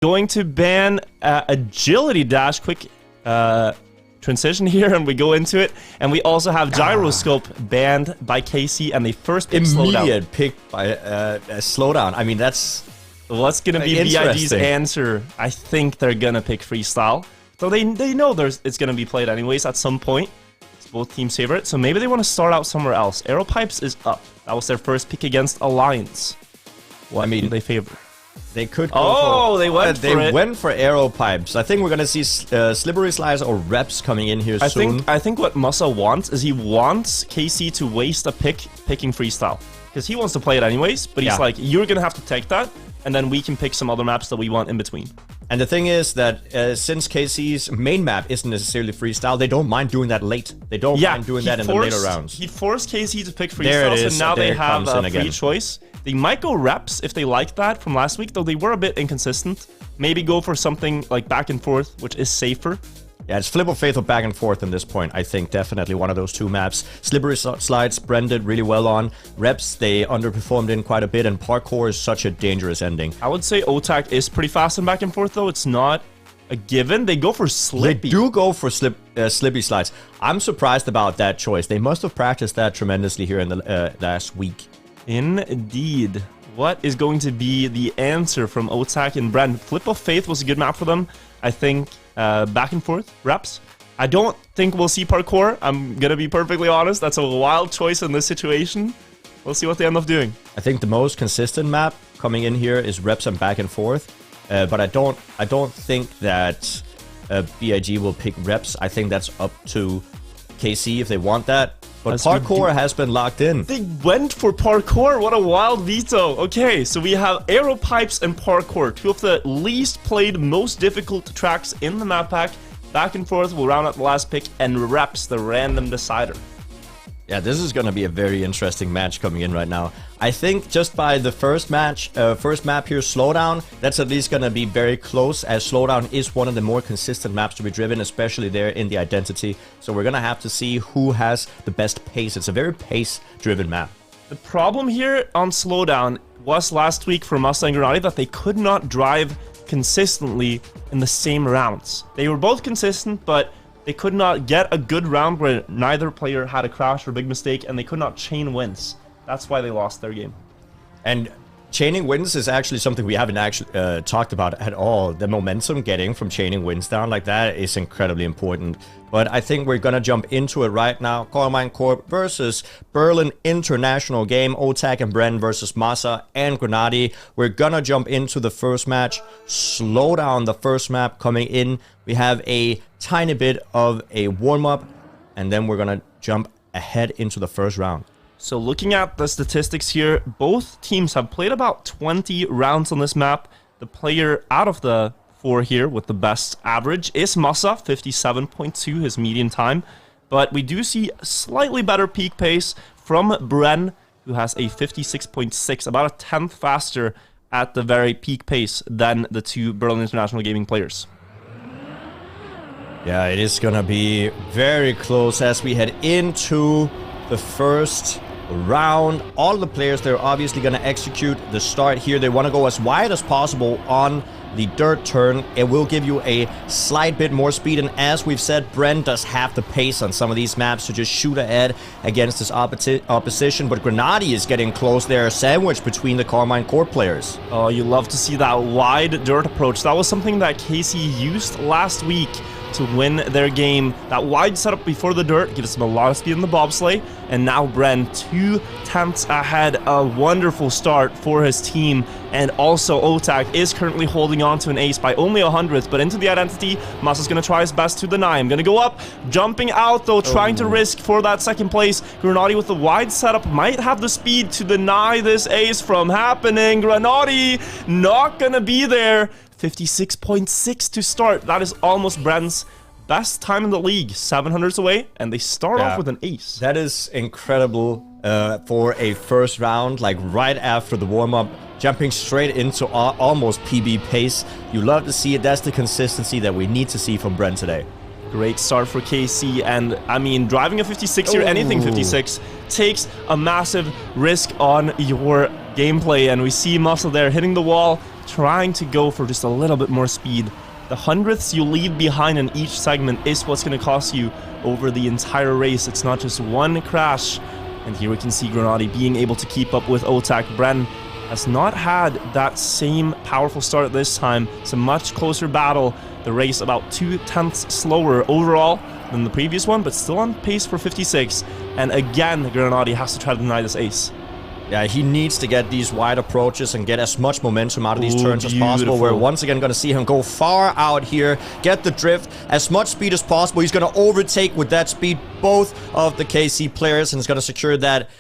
Going to ban agility dash. Quick transition here, and we go into it. And we also have gyroscope banned by KC, and they first pick immediate pick by a slowdown. I mean, that's what's gonna be VIG's answer. I think they're gonna pick freestyle, so they know it's gonna be played anyways at some point. It's both teams' favorite, so maybe they want to start out somewhere else. Aero Pipes is up. That was their first pick against Alliance. What do they favor? They could go they went for Aero Pipes. I think we're gonna see Slippery Slides or Reps coming in here soon. I think what Musa wants is he wants KC to waste a pick picking freestyle. Because he wants to play it anyways, but he's like, you're gonna have to take that, and then we can pick some other maps that we want in between. And the thing is that since KC's main map isn't necessarily freestyle, they don't mind doing that late. They don't mind doing that in the later rounds. He forced KC to pick freestyle, so now they have a free choice. They might go reps if they like that from last week, though they were a bit inconsistent. Maybe go for something like back and forth, which is safer. Yeah, it's Flip of Faith or back and forth in this point. I think definitely one of those two maps. Slippery Slides, Bren did really well on. Reps, they underperformed in quite a bit, and Parkour is such a dangerous ending. I would say OTAC is pretty fast in back and forth, though. It's not a given. They go for Slippy. They do go for Slippy Slides. I'm surprised about that choice. They must have practiced that tremendously here in the last week. Indeed. What is going to be the answer from OTAC and Bren? Flip of Faith was a good map for them. I think back and forth, reps. I don't think we'll see Parkour. I'm going to be perfectly honest. That's a wild choice in this situation. We'll see what they end up doing. I think the most consistent map coming in here is reps and back and forth. But I don't think that BIG will pick reps. I think that's up to KC if they want that. But Parkour has been locked in. They went for Parkour. What a wild veto. Okay, so we have Aero Pipes and Parkour, two of the least played, most difficult tracks in the map pack. Back and forth, we'll round out the last pick, and reps the random decider. Yeah, this is going to be a very interesting match coming in right now. I think just by the first map here, Slowdown, that's at least going to be very close, as Slowdown is one of the more consistent maps to be driven, especially there in the identity. So we're going to have to see who has the best pace. It's a very pace-driven map. The problem here on Slowdown was last week for Musa and Granati that they could not drive consistently in the same rounds. They were both consistent, but they could not get a good round where neither player had a crash or big mistake, and they could not chain wins. That's why they lost their game. And chaining wins is actually something we haven't actually talked about at all. The momentum getting from chaining wins down like that is incredibly important. But I think we're going to jump into it right now. KARMINE Corp versus Berlin International game. OTAC and Bren versus Masa and Granati. We're going to jump into the first match. Slowdown, the first map coming in. We have a tiny bit of a warm-up, and then we're going to jump ahead into the first round. So looking at the statistics here, both teams have played about 20 rounds on this map. The player out of the four here with the best average is Masa, 57.2, his median time. But we do see slightly better peak pace from Bren, who has a 56.6, about a tenth faster at the very peak pace than the two Berlin International Gaming players. Yeah, it is going to be very close as we head into the first round. All the players, they're obviously going to execute the start here. They want to go as wide as possible on the dirt turn. It will give you a slight bit more speed, and as we've said, Bren does have the pace on some of these maps to just shoot ahead against his opposition, but Granati is getting close there, sandwiched between the KARMINE Corp players. Oh, you love to see that wide dirt approach. That was something that KC used last week to win their game. That wide setup before the dirt gives them a lot of speed in the bobsleigh, and now Bren 2 tenths ahead. A wonderful start for his team, and also OTAC is currently holding on to an ace by only 100th, but into the identity, Masa's gonna try his best to deny. I'm gonna go up, jumping out though, trying to risk for that second place. Granati with the wide setup might have the speed to deny this ace from happening. Granati not gonna be there. 56.6 to start. That is almost Bren's best time in the league. 700s away, and they start off with an ace. That is incredible for a first round, like right after the warm-up, jumping straight into almost PB pace. You love to see it. That's the consistency that we need to see from Bren today. Great start for KC, and I mean, driving a 56 here, anything 56, takes a massive risk on your gameplay, and we see Muscle there hitting the wall, trying to go for just a little bit more speed. The hundredths you leave behind in each segment is what's going to cost you over the entire race. It's not just one crash. And here we can see Grenady being able to keep up with Otak. Bren has not had that same powerful start this time. It's a much closer battle. The race about 0.2 slower overall than the previous one, but still on pace for 56. And again, Grenady has to try to deny this ace. Yeah, he needs to get these wide approaches and get as much momentum out of these turns as possible. We're once again going to see him go far out here, get the drift, as much speed as possible. He's going to overtake with that speed both of the KC players, and he's going to secure that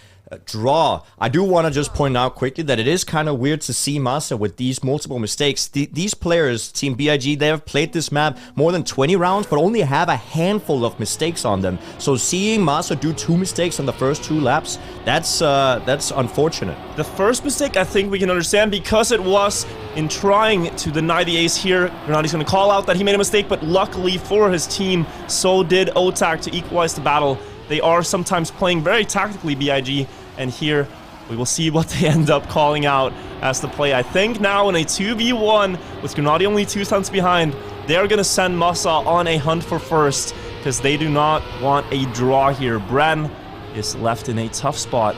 draw. I do want to just point out quickly that it is kind of weird to see Masa with these multiple mistakes. These players, Team BIG, they have played this map more than 20 rounds, but only have a handful of mistakes on them. So seeing Masa do 2 mistakes on the first 2 laps, that's unfortunate. The first mistake I think we can understand because it was in trying to deny the ace here. Grenady's going to call out that he made a mistake, but luckily for his team, so did Otak to equalize the battle. They are sometimes playing very tactically, BIG, and here we will see what they end up calling out as the play. I think now in a 2v1 with Grenady only 2 stunts behind, they're going to send Masa on a hunt for first because they do not want a draw here. Bren is left in a tough spot.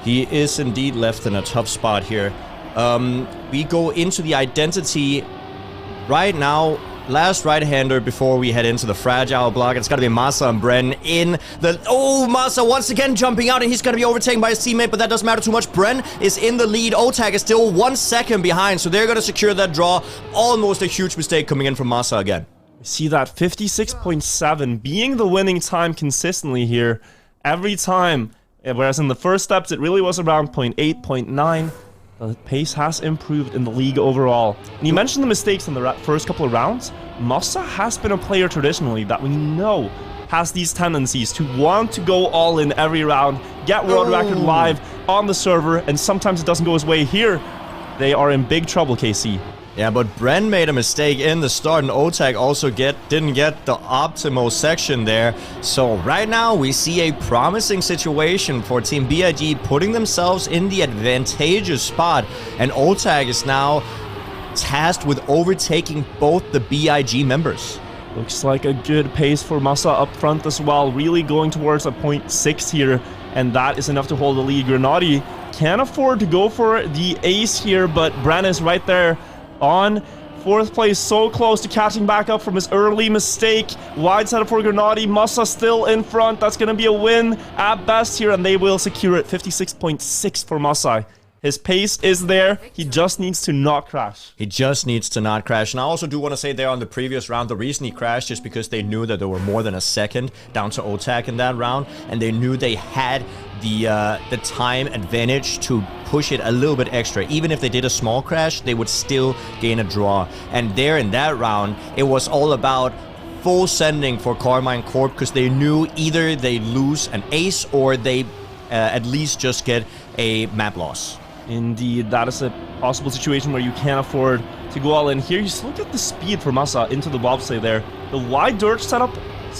He is indeed left in a tough spot here. We go into the identity right now. Last right-hander before we head into the fragile block. It's got to be Masa and Bren in the... Oh, Masa once again jumping out, and he's going to be overtaken by his teammate, but that doesn't matter too much. Bren is in the lead. Otak is still 1 second behind, so they're going to secure that draw. Almost a huge mistake coming in from Masa again. See that 56.7 being the winning time consistently here every time. Whereas in the first steps, it really was around 0.8, 0.9. The pace has improved in the league overall. And you mentioned the mistakes in the first couple of rounds. Masa has been a player traditionally that we know has these tendencies to want to go all in every round, get world record live on the server, and sometimes it doesn't go his way. Here, they are in big trouble, KC. Yeah, but Bren made a mistake in the start, and Otak also didn't get the optimal section there. So right now, we see a promising situation for Team BIG putting themselves in the advantageous spot. And Otak is now tasked with overtaking both the BIG members. Looks like a good pace for Masa up front as well. Really going towards a 0.6 here, and that is enough to hold the lead. Grenady can't afford to go for the ace here, but Bren is right there on 4th place, so close to catching back up from his early mistake. Wide setup for Grenady. Masa still in front. That's going to be a win at best here, and they will secure it. 56.6 for Masa. His pace is there. He just needs to not crash. He just needs to not crash. And I also do want to say there on the previous round, the reason he crashed is because they knew that there were more than a second down to Otak in that round, and they knew they had the time advantage to push it a little bit extra. Even if they did a small crash, they would still gain a draw. And there in that round, it was all about full sending for KARMINE Corp because they knew either they lose an ace or they at least just get a map loss. Indeed, that is a possible situation where you can't afford to go all in. Here, you just look at the speed for Masa into the bobsleigh there. The wide dirt setup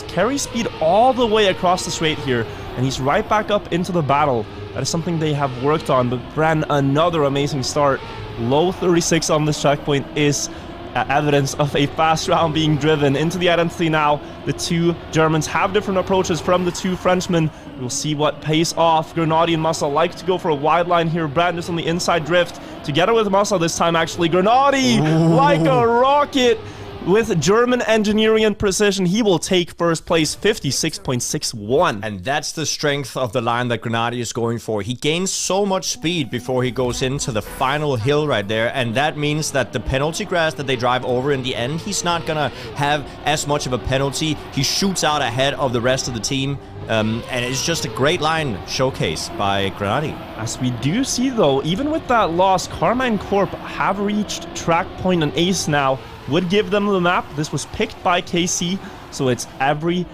carries speed all the way across the straight here, and he's right back up into the battle. That is something they have worked on, but Bren, another amazing start. Low 36 on this checkpoint is evidence of a fast round being driven into the identity now. The 2 Germans have different approaches from the 2 Frenchmen. We'll see what pays off. Grenady and Masa like to go for a wide line here. Bren just on the inside drift together with Masa this time actually. Grenady like a rocket with German engineering and precision. He will take first place, 56.61. And that's the strength of the line that Grenady is going for. He gains so much speed before he goes into the final hill right there, and that means that the penalty grass that they drive over in the end, he's not gonna have as much of a penalty. He shoots out ahead of the rest of the team, and it's just a great line showcased by Grenady. As we do see though, even with that loss, KARMINE Corp have reached track point and ace now. Would give them the map. This was picked by KC, so it's every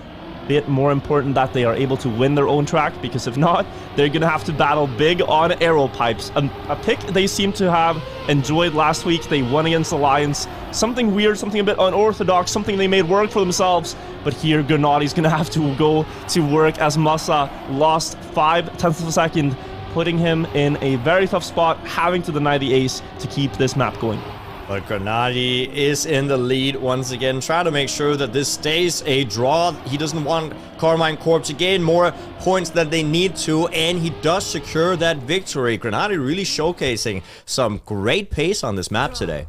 bit more important that they are able to win their own track, because if not, they're gonna have to battle big on arrow pipes. A pick they seem to have enjoyed last week. They won against Alliance. Something weird, something a bit unorthodox, something they made work for themselves. But here, Grenady's gonna have to go to work as Masa lost 0.5 of a second, putting him in a very tough spot, having to deny the ace to keep this map going. But Grenady is in the lead once again, trying to make sure that this stays a draw. He doesn't want KARMINE Corp to gain more points than they need to, and he does secure that victory. Grenady really showcasing some great pace on this map today.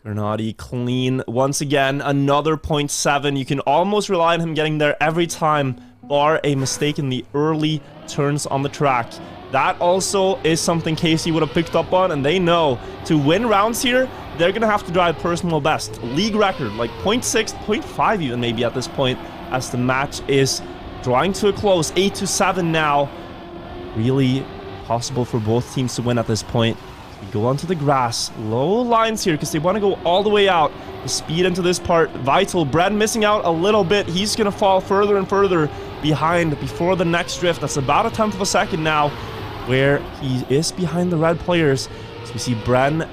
Grenady clean once again, another 0.7. You can almost rely on him getting there every time, bar a mistake in the early turns on the track. That also is something KC would have picked up on, and they know to win rounds here, they're going to have to drive personal best. League record, like 0.6, 0.5 even maybe at this point, as the match is drawing to a close. 8-7 now. Really possible for both teams to win at this point. We go onto the grass. Low lines here because they want to go all the way out. The speed into this part, vital. Bren missing out a little bit. He's going to fall further and further behind before the next drift. That's about a 10th of a second now, where he is behind the red players. So we see Bren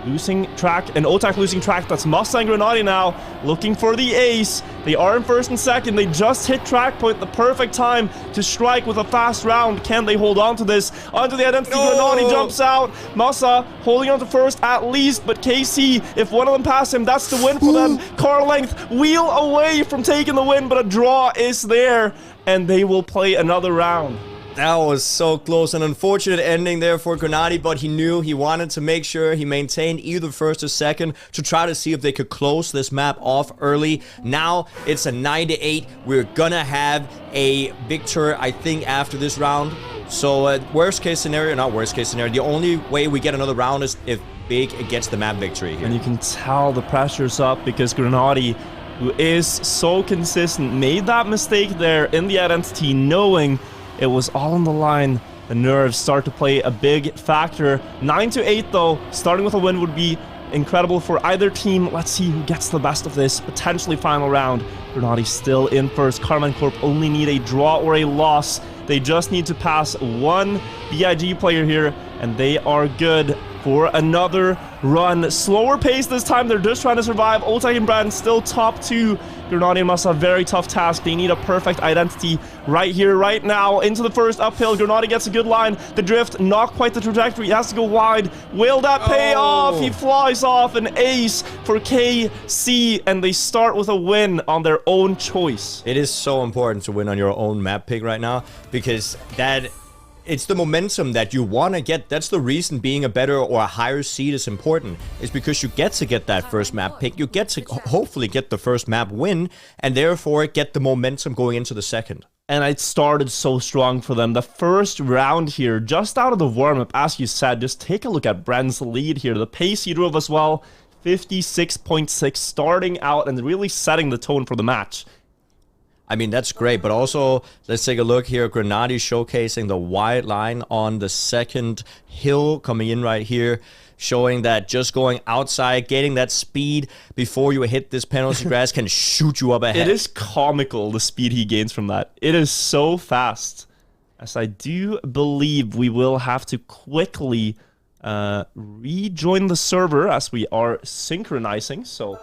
losing track and Otak losing track. That's Massa and Grenady now looking for the ace. They are in first and second. They just hit track point, the perfect time to strike with a fast round. Can they hold on to this? Onto the identity. No! Grenady jumps out. Massa holding on to first at least, but KC, if one of them pass him, that's the win for them. Car length, wheel away from taking the win, but a draw is there, and they will play another round. That was so close. An unfortunate ending there for Grenady, but he knew he wanted to make sure he maintained either first or second to try to see if they could close this map off early. Now it's a 9-8. We're gonna have a victor, I think, after this round. So worst case scenario, not worst case scenario, the only way we get another round is if Big gets the map victory here. And you can tell the pressure's up because Grenady, who is so consistent, made that mistake there in the identity, knowing it was all on the line. The nerves start to play a big factor. 9-8 though, starting with a win would be incredible for either team. Let's see who gets the best of this potentially final round. Grenady still in first. KARMINE Corp only need a draw or a loss. They just need to pass one BIG player here, and they are good for another run. Slower pace this time. They're just trying to survive. Otak and Brand still top two. Grenady and Massa, very tough task. They need a perfect identity right here, right now. Into the first uphill. Grenady gets a good line. The drift, not quite the trajectory. He has to go wide. Will that pay off? He flies off. An ace for KC, and they start with a win on their own choice. It is so important to win on your own map pick right now, because it's the momentum that you want to get. That's the reason being a better or a higher seed is important, is because you get to get that first map pick. You get to hopefully get the first map win, and therefore get the momentum going into the second. And it started so strong for them. The first round here, just out of the warm-up, as you said, just take a look at Bren's lead here. The pace he drove as well, 56.6, starting out and really setting the tone for the match. I mean, that's great, but also, let's take a look here. Grenady showcasing the wide line on the second hill, coming in right here, showing that just going outside, getting that speed before you hit this penalty grass can shoot you up ahead. It is comical, the speed he gains from that. It is so fast. As I do believe we will have to quickly rejoin the server as we are synchronizing, so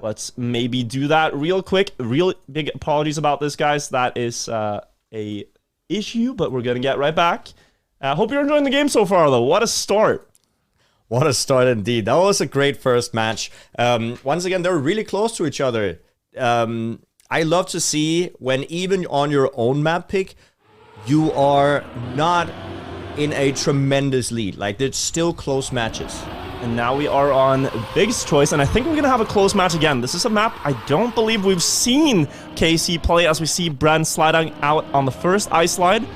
let's maybe do that real quick. Real big apologies about this, guys. That is a issue, but we're going to get right back. Hope you're enjoying the game so far, though. What a start. What a start indeed. That was a great first match. Once again, they're really close to each other. I love to see when even on your own map pick, you are not in a tremendous lead. Like, there's still close matches. And now we are on Big's choice, and I think we're going to have a close match again. This is a map I don't believe we've seen KC play, as we see Bren sliding out on the first ice slide,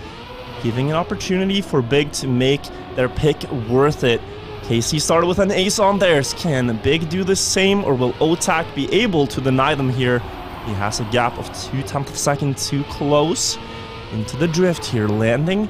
giving an opportunity for Big to make their pick worth it. KC started with an ace on theirs. Can Big do the same, or will Otak be able to deny them here? He has a gap of 0.2 of a second too close. Into the drift here, landing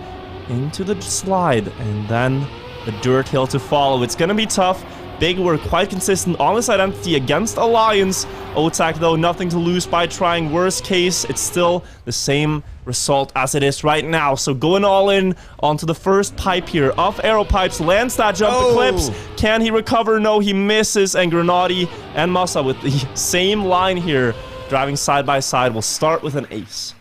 into the slide, and then the dirt hill to follow. It's going to be tough. Big were quite consistent on this identity against Alliance. Otak, though, nothing to lose by trying. Worst case, it's still the same result as it is right now. So going all in onto the first pipe here. Off arrow pipes, lands that jump, Eclipse. Can he recover? No, he misses. And Grenady and Massa with the same line here, driving side by side, will start with an ace.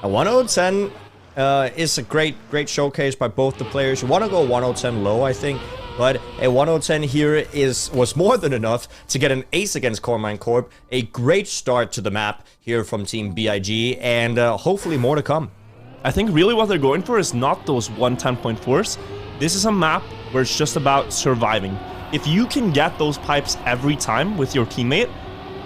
A 1-0-10 It's a great showcase by both the players. You want to go 1-0-10 low, I think. But a 1-0-10 here was more than enough to get an ace against KARMINE Corp. A great start to the map here from Team BIG, and hopefully more to come. I think really what they're going for is not those 110.4s. This is a map where it's just about surviving. If you can get those pipes every time with your teammate,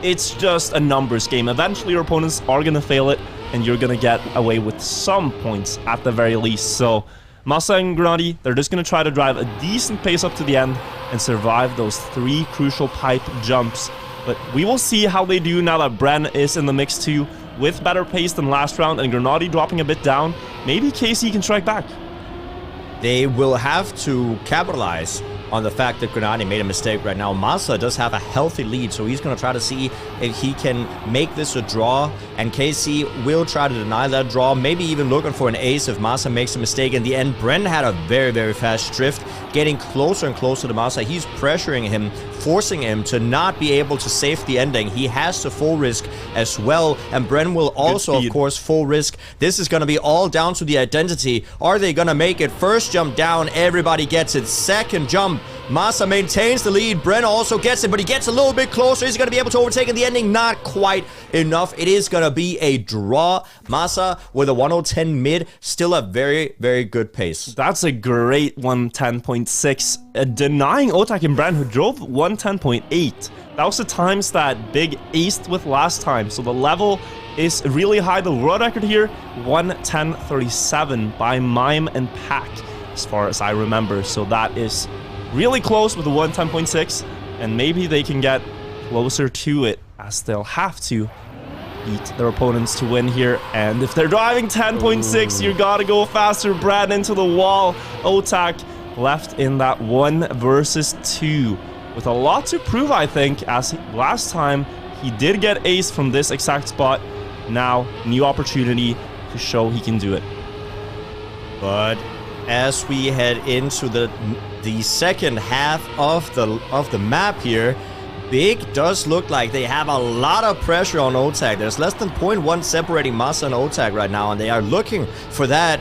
it's just a numbers game. Eventually your opponents are going to fail it, and you're going to get away with some points at the very least. So Masa and Grenadi, they're just going to try to drive a decent pace up to the end and survive those 3 crucial pipe jumps. But we will see how they do now that Bren is in the mix too, with better pace than last round, and Grenadi dropping a bit down. Maybe KC can strike back. They will have to capitalize on the fact that Grenadi made a mistake right now. Masa does have a healthy lead, so he's going to try to see if he can make this a draw, and KC will try to deny that draw, maybe even looking for an ace if Masa makes a mistake. In the end, Bren had a very fast drift, getting closer and closer to Masa. He's pressuring him, forcing him to not be able to save the ending. He has to full risk as well, and Bren will also, of course, full risk. This is going to be all down to the identity. Are they going to make it? First jump down, everybody gets it. Second jump, Masa maintains the lead. Bren also gets it, but he gets a little bit closer. He's going to be able to overtake in the ending. Not quite enough. It is going to be a draw. Masa with a 1:10 mid. Still a very good pace. That's a great 110.6. Denying Otak and Bren, who drove 110.8. That was the times that Big aced with last time. So the level is really high. The world record here, 110.37 by Mime and Pack, as far as I remember. So that is really close with the 110.6, and maybe they can get closer to it, as they'll have to beat their opponents to win here. And if they're driving 10.6, you gotta go faster. Brad into the wall. Otak left in that 1 versus 2 with a lot to prove, I think, as last time he did get ace from this exact spot. Now, new opportunity to show he can do it. But as we head into the second half of the map here, Big does look like they have a lot of pressure on Otak. There's less than 0.1 separating Masa and Otak right now, and they are looking for that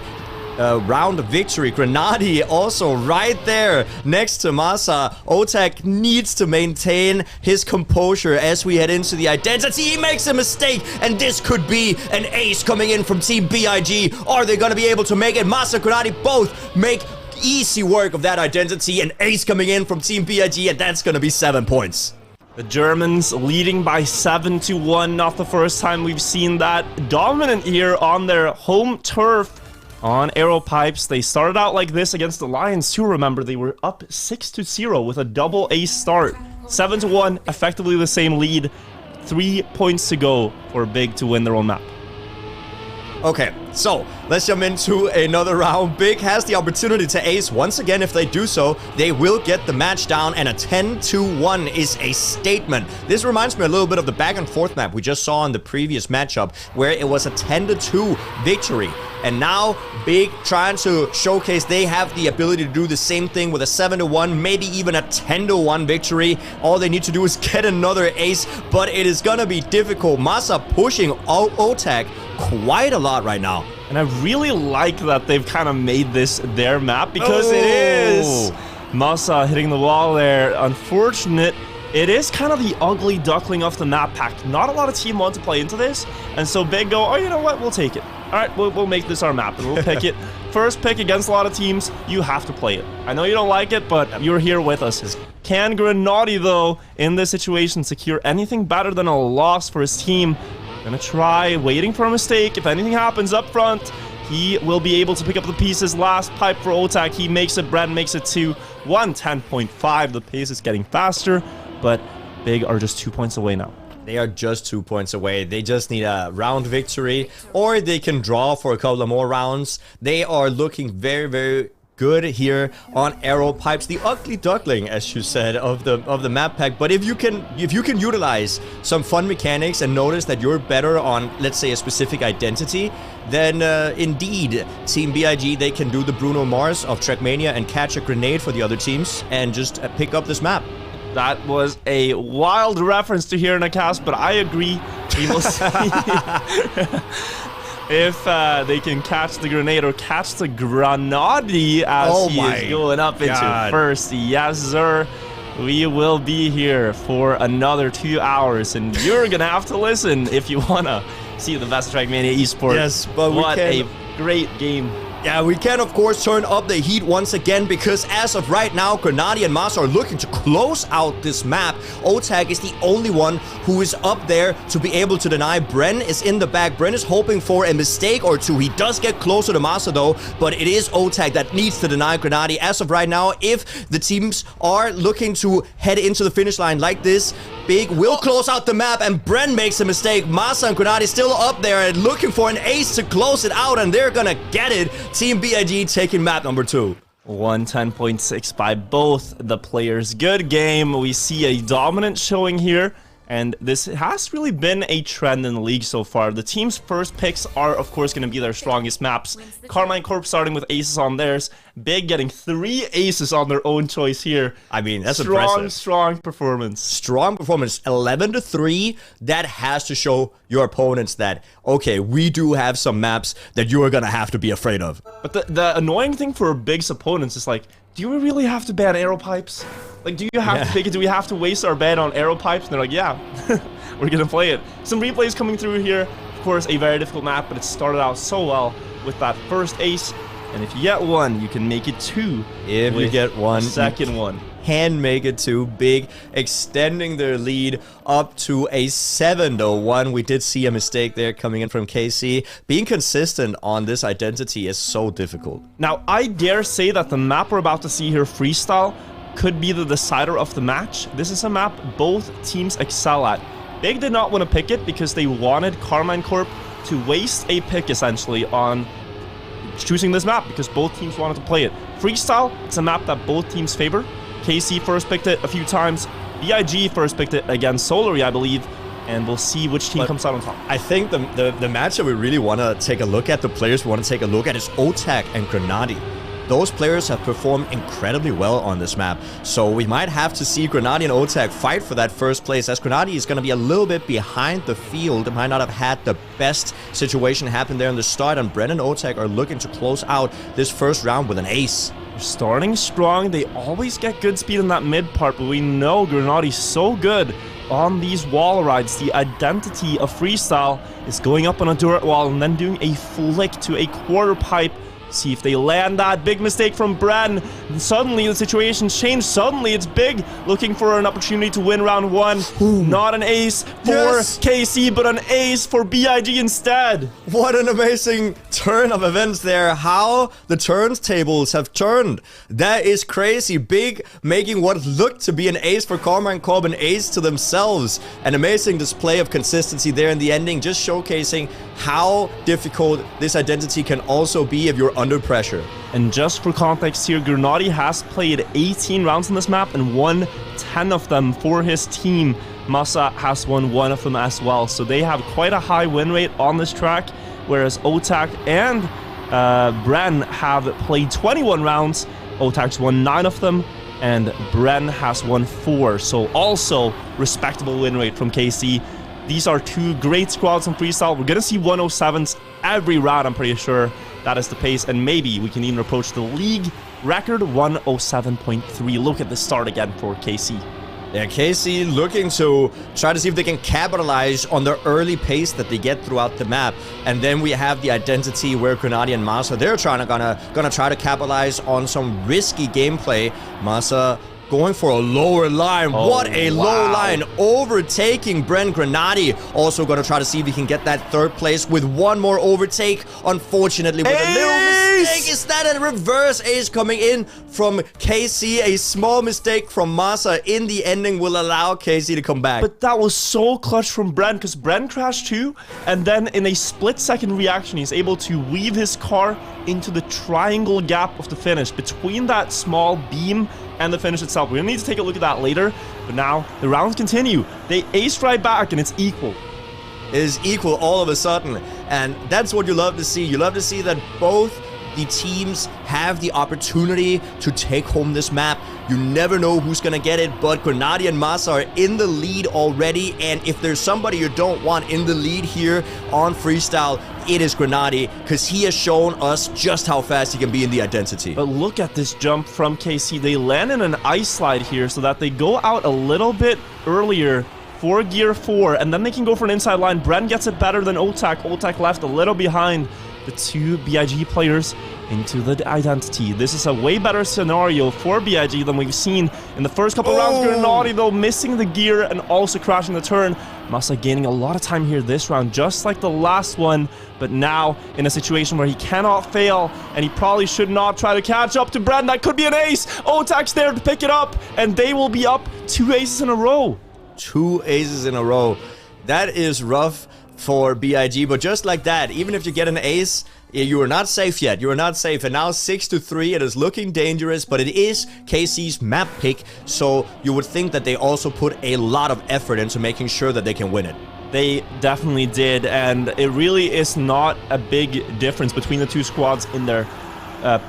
round of victory. Grenadi also right there next to Masa. Otak needs to maintain his composure as we head into the identity. He makes a mistake, and this could be an ace coming in from Team BIG. Are they going to be able to make it? Masa and Grenadi both make easy work of that identity. An ace coming in from Team BIG, and that's going to be 7 points. The Germans leading by 7-1. Not the first time we've seen that. Dominant here on their home turf on Arrow Pipes. They started out like this against the Lions too. Remember, they were up 6-0 with a double ace start. 7-1, effectively the same lead. 3 points to go for Big to win their own map. Okay, so let's jump into another round. Big has the opportunity to ace once again. If they do so, they will get the match down, and a 10-1 is a statement. This reminds me a little bit of the back and forth map we just saw in the previous matchup, where it was a 10-2 victory. And now Big trying to showcase they have the ability to do the same thing with a 7-1, maybe even a 10-1 victory. All they need to do is get another ace, but it is gonna be difficult. Masa pushing Otak quite a lot right now. And I really like that they've kind of made this their map, because it is Masa hitting the wall there. Unfortunate. It is kind of the ugly duckling of the map pack. Not a lot of team want to play into this, and so Big go, oh, you know what, we'll take it. All right, we'll make this our map, and we'll pick it. First pick against a lot of teams, you have to play it. I know you don't like it, but you're here with us. Can Grenadi, though, in this situation, secure anything better than a loss for his team? Gonna try waiting for a mistake. If anything happens up front, he will be able to pick up the pieces. Last pipe for Otak. He makes it. Brad makes it to 110.5. The pace is getting faster, but Big are just 2 points away now. They are just 2 points away. They just need a round victory, or they can draw for a couple of more rounds. They are looking very good here on Arrow Pipes, the ugly duckling, as you said, of the map pack. But if you can utilize some fun mechanics and notice that you're better on, let's say, a specific identity, then indeed Team BIG, they can do the Bruno Mars of Trackmania and catch a grenade for the other teams and just pick up this map. That was a wild reference to here in a cast, but I agree. We will see. if they can catch the grenade or catch the Grenade as he is going up into first. Yes, sir. We will be here for another 2 hours, and you're going to have to listen if you want to see the best Trackmania esports. Yes, but what a great game. Yeah, we can, of course, turn up the heat once again, because as of right now, Grenade and Masa are looking to close out this map. Otag is the only one who is up there to be able to deny. Bren is in the back. Bren is hoping for a mistake or two. He does get closer to Masa, though, but it is Otag that needs to deny Grenade. As of right now, if the teams are looking to head into the finish line like this, Big will close out the map, and Bren makes a mistake. Masa and Grenade still up there and looking for an ace to close it out, and they're gonna get it. Team BIG taking map number 2. 110.6 by both the players. Good game. We see a dominant showing here, and this has really been a trend in the league so far. The team's first picks are, of course, going to be their strongest maps. KARMINE Corp starting with aces on theirs. Big getting 3 aces on their own choice here. I mean, that's impressive. Strong performance. Strong performance. 11-3. That has to show your opponents that, okay, we do have some maps that you are going to have to be afraid of. But the annoying thing for Big's opponents is like, do we really have to ban arrow pipes? Like, do you have to pick it? Do we have to waste our ban on arrow pipes? And they're like, yeah, we're gonna play it. Some replays coming through here. Of course, a very difficult map, but it started out so well with that first ace. And if you get 1, you can make it 2. If you get 1, second one. Can make it 2. Big extending their lead up to a 7-1. We did see a mistake there coming in from KC. Being consistent on this identity is so difficult. Now, I dare say that the map we're about to see here, Freestyle, could be the decider of the match. This is a map both teams excel at. Big did not want to pick it because they wanted KARMINE Corp to waste a pick essentially on choosing this map because both teams wanted to play it. Freestyle, it's a map that both teams favor. KC first picked it a few times. BIG first picked it against Solary, I believe. And we'll see which team comes out on top. I think the match that we really want to take a look at, the players we want to take a look at, is Otag and Grenade. Those players have performed incredibly well on this map. So we might have to see Grenade and Otag fight for that first place, as Grenade is going to be a little bit behind the field. It might not have had the best situation happen there in the start, and Bren and Otag are looking to close out this first round with an ace. They're starting strong. They always get good speed in that mid part, but we know Grenade's so good on these wall rides. The identity of Freestyle is going up on a turret wall and then doing a flick to a quarter pipe. See if they land that. Big mistake from Bren. And suddenly the situation's changed. Suddenly it's Big looking for an opportunity to win round 1. Ooh. Not an ace for KC, but an ace for BIG instead. What an amazing turn of events there. How the turntables have turned. That is crazy. Big making what looked to be an ace for KARMINE Corp, an ace to themselves. An amazing display of consistency there in the ending, just showcasing how difficult this identity can also be if you're under pressure. And just for context here, Grenade has played 18 rounds on this map and won 10 of them for his team. Masa has won 1 of them as well, so they have quite a high win rate on this track, whereas Otag and Bren have played 21 rounds. Otag's won 9 of them, and Bren has won 4, so also respectable win rate from KC. These are 2 great squads on Freestyle. We're going to see 107s every round, I'm pretty sure. That is the pace, and maybe we can even approach the league record 107.3. Look at the start again for KC. Yeah, KC looking to try to see if they can capitalize on the early pace that they get throughout the map. And then we have the identity where Grenade and Masa, they're gonna try to capitalize on some risky gameplay. Masa going for a lower line. Oh, what a low line. Overtaking Bren. Grenade also going to try to see if he can get that 3rd place with 1 more overtake. Unfortunately, with a little mistake. Is that a reverse ace coming in from KC? A small mistake from Masa in the ending will allow KC to come back. But that was so clutch from Bren, because Bren crashed too, and then in a split-second reaction, he's able to weave his car into the triangle gap of the finish between that small beam and the finish itself. We're gonna need to take a look at that later, but now the rounds continue. They ace right back, and it's equal. It is equal all of a sudden, and that's what you love to see. You love to see that both the teams have the opportunity to take home this map. You never know who's gonna get it, but Grenady and Masa are in the lead already, and if there's somebody you don't want in the lead here on Freestyle, it is Grenady, because he has shown us just how fast he can be in the identity. But look at this jump from KC. They land in an ice slide here so that they go out a little bit earlier for Gear 4, and then they can go for an inside line. Bren gets it better than Otak. Otak left a little behind the two BIG players into the identity. This is a way better scenario for BIG than we've seen in the first couple rounds. Grenady, though, missing the gear and also crashing the turn. Masa gaining a lot of time here this round, just like the last one, but now in a situation where he cannot fail, and he probably should not try to catch up to Bren. That could be an ace. Otak's there to pick it up, and they will be up 2 aces in a row. 2 aces in a row. That is rough for BIG, but just like that, even if you get an ace, you are not safe yet. You are not safe, and now 6-3. It is looking dangerous, but it is KC's map pick, so you would think that they also put a lot of effort into making sure that they can win it. They definitely did, and it really is not a big difference between the two squads in their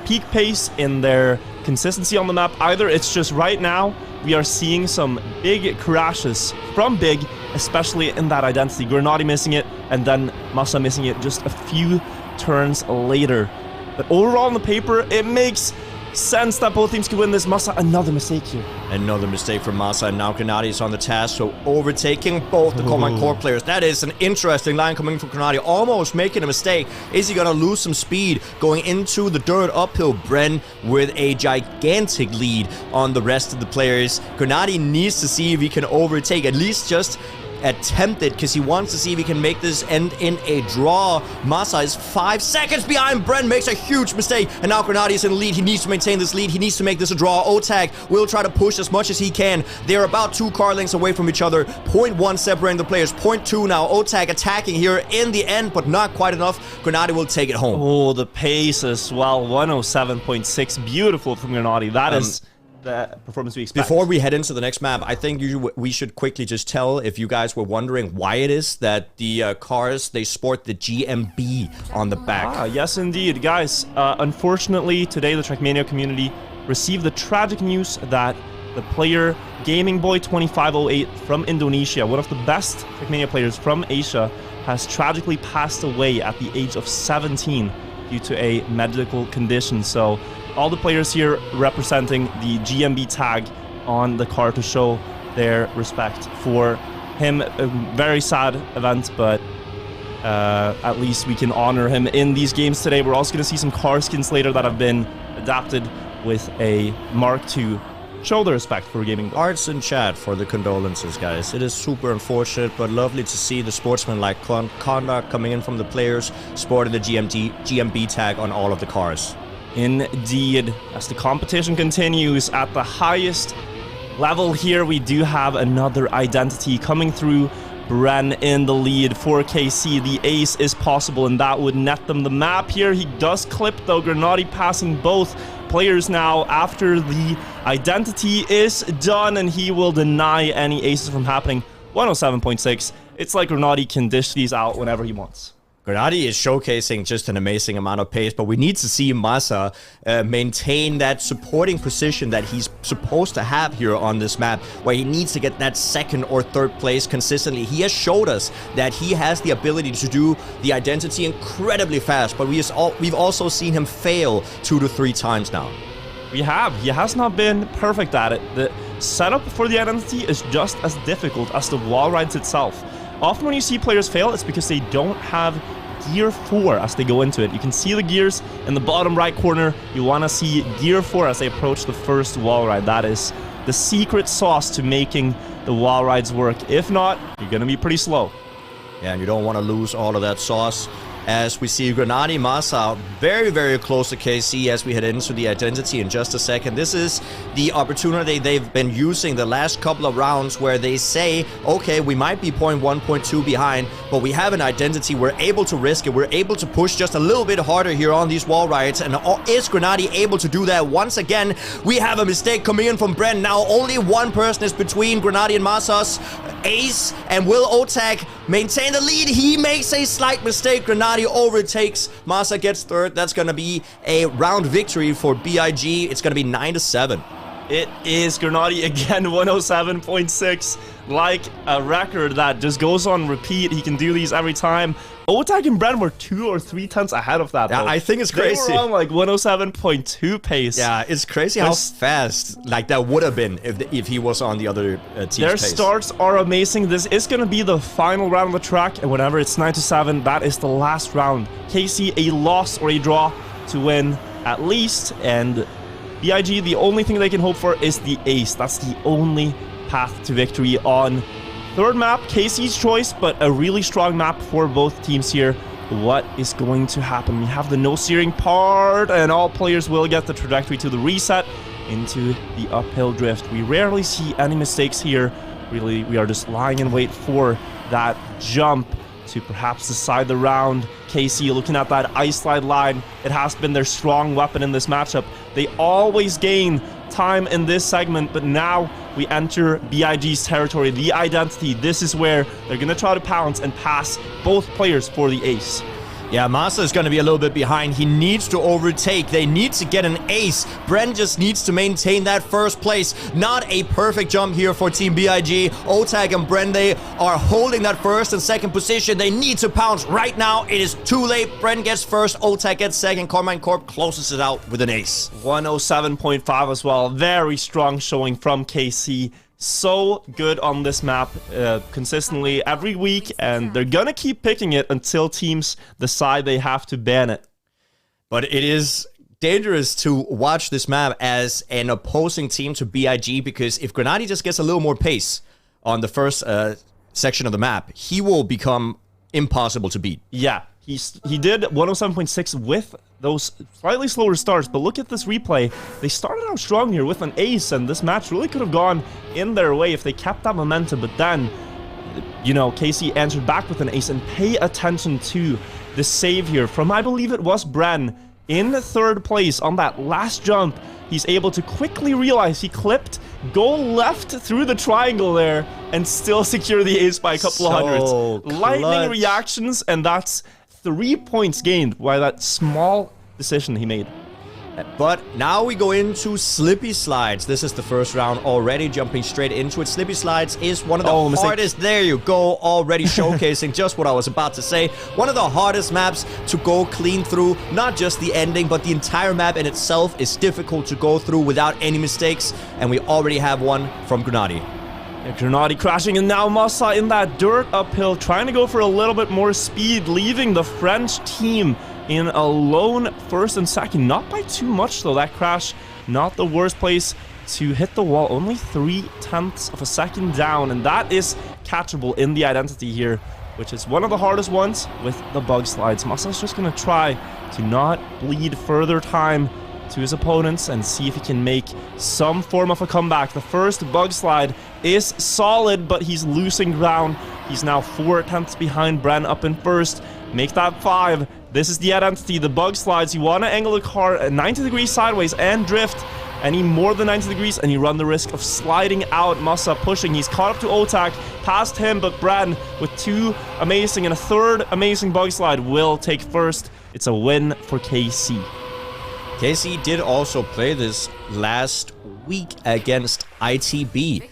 peak pace, in their consistency on the map either. It's just right now we are seeing some big crashes from Big, especially in that identity. Grenady missing it, and then Masa missing it just a few turns later. But overall on the paper, it makes sense that both teams could win this. Masa, another mistake here. Another mistake from Masa, and now Grenady is on the task, so overtaking both the KARMINE Corp players. That is an interesting line coming from Grenady, almost making a mistake. Is he gonna lose some speed going into the dirt uphill? Bren with a gigantic lead on the rest of the players. Grenady needs to see if he can overtake, at least just attempt it, because he wants to see if he can make this end in a draw. Masa is 5 seconds behind. Bren makes a huge mistake, and now Grenady is in the lead. He needs to maintain this lead. He needs to make this a draw. Otak will try to push as much as he can. They're about 2 car lengths away from each other. 0.1 separating the players. 0.2 now. Otak attacking here in the end, but not quite enough. Grenady will take it home. Oh, the pace as well. 107.6. Beautiful from Grenady. That is the performance we expect. Before we head into the next map, I think we should quickly just tell, if you guys were wondering, why it is that the cars, they sport the GMB on the back. Yes, indeed. Guys, unfortunately, today the Trackmania community received the tragic news that the player Gaming Boy 2508 from Indonesia, one of the best Trackmania players from Asia, has tragically passed away at the age of 17 due to a medical condition. So all the players here representing the GMB tag on the car to show their respect for him. A very sad event, but at least we can honor him in these games today. We're also going to see some car skins later that have been adapted with a Mark II. Show the respect for gaming. Arts in chat for the condolences, guys. It is super unfortunate, but lovely to see the sportsman-like conduct coming in from the players, sporting the GMB tag on all of the cars. Indeed. As the competition continues at the highest level here, we do have another identity coming through. Bren in the lead for KC. The ace is possible, and that would net them the map here. He does clip, though. Grenady passing both players now after the identity is done, and he will deny any aces from happening. 107.6. It's like Grenady can dish these out whenever he wants. Grenady is showcasing just an amazing amount of pace, but we need to see Masa maintain that supporting position that he's supposed to have here on this map, where he needs to get that 2nd or 3rd place consistently. He has showed us that he has the ability to do the identity incredibly fast, but we've also seen him fail 2 to 3 times now. We have. He has not been perfect at it. The setup for the identity is just as difficult as the wall rides itself. Often when you see players fail, it's because they don't have Gear 4 as they go into it. You can see the gears in the bottom right corner. You want to see Gear 4 as they approach the first wall ride. That is the secret sauce to making the wall rides work. If not, you're going to be pretty slow. Yeah, and you don't want to lose all of that sauce. As we see Grenady, Masa very, very close to KC as we head into the identity in just a second. This is the opportunity they've been using the last couple of rounds, where they say, okay, we might be 0.1, 0.2 behind, but we have an identity. We're able to risk it. We're able to push just a little bit harder here on these wall rides. And is Grenady able to do that? Once again, we have a mistake coming in from Bren. Now only one person is between Grenady and Masa's ace. And will Otak maintain the lead? He makes a slight mistake. Grenadi overtakes. Masa gets third. That's going to be a round victory for BIG. It's going to be 9-7. It is Grenadi again, 107.6, like a record that just goes on repeat. He can do these every time. Otak and Bren were 2 or 3 tenths ahead of that, though. Yeah, I think it's crazy. They were on like 107.2 pace. Yeah, it's crazy how fast like that would have been if he was on the other team's Their pace. starts are amazing. This is going to be the final round of the track, and whenever it's 9-7, that is the last round. KC, a loss or a draw to win at least, and BIG, the only thing they can hope for is the ace. That's the only path to victory on third map. KC's choice, but a really strong map for both teams here. What is going to happen? We have the no steering part, and all players will get the trajectory to the reset into the uphill drift. We rarely see any mistakes here. Really, we are just lying in wait for that jump to perhaps decide the round. KC looking at that ice slide line. It has been their strong weapon in this matchup. They always gain time in this segment, but now we enter BIG's territory, the identity. This is where they're going to try to pounce and pass both players for the ace. Yeah, Masa is going to be a little bit behind. He needs to overtake. They need to get an ace. Bren just needs to maintain that first place. Not a perfect jump here for Team BIG. Otak and Bren, they are holding that first and second position. They need to pounce right now. It is too late. Bren gets first. Otak gets second. KARMINE Corp closes it out with an ace. 107.5 as well. Very strong showing from KC. So good on this map consistently every week, and they're gonna keep picking it until teams decide they have to ban it. But it is dangerous to watch this map as an opposing team to BIG, because if Grenadi just gets a little more pace on the first section of the map, he will become impossible to beat. Yeah, he did 107.6 with those slightly slower starts, but look at this replay. They started out strong here with an ace, and this match really could have gone in their way if they kept that momentum, but then, you know, KC answered back with an ace. And pay attention to the save here from, I believe it was Bren, in third place on that last jump. He's able to quickly realize he clipped, go left through the triangle there, and still secure the ace by a couple of hundreds. Lightning reactions, and that's 3 points gained by that small decision he made. But now we go into Slippy Slides. This is the first round already, jumping straight into it. Slippy Slides is one of the hardest. There you go, already showcasing just what I was about to say. One of the hardest maps to go clean through. Not just the ending, but the entire map in itself is difficult to go through without any mistakes. And we already have one from Grenadi. Grenadi crashing, and now Masa in that dirt uphill, trying to go for a little bit more speed, leaving the French team in a lone first and second. Not by too much, though. That crash, not the worst place to hit the wall. Only 0.3 of a second down, and that is catchable in the identity here, which is one of the hardest ones with the bug slides. Masa's just going to try to not bleed further time to his opponents and see if he can make some form of a comeback. The first bug slide is solid, but he's losing ground. He's now 0.4 behind Bren up in first. Make that 5. This is the identity, the bug slides. You want to angle the car at 90 degrees sideways and drift any more than 90 degrees, and you run the risk of sliding out. Masa pushing. He's caught up to Otak, past him, but Bren with 2 amazing and a 3rd amazing bug slide will take first. It's a win for KC. KC did also play this last week against ITB.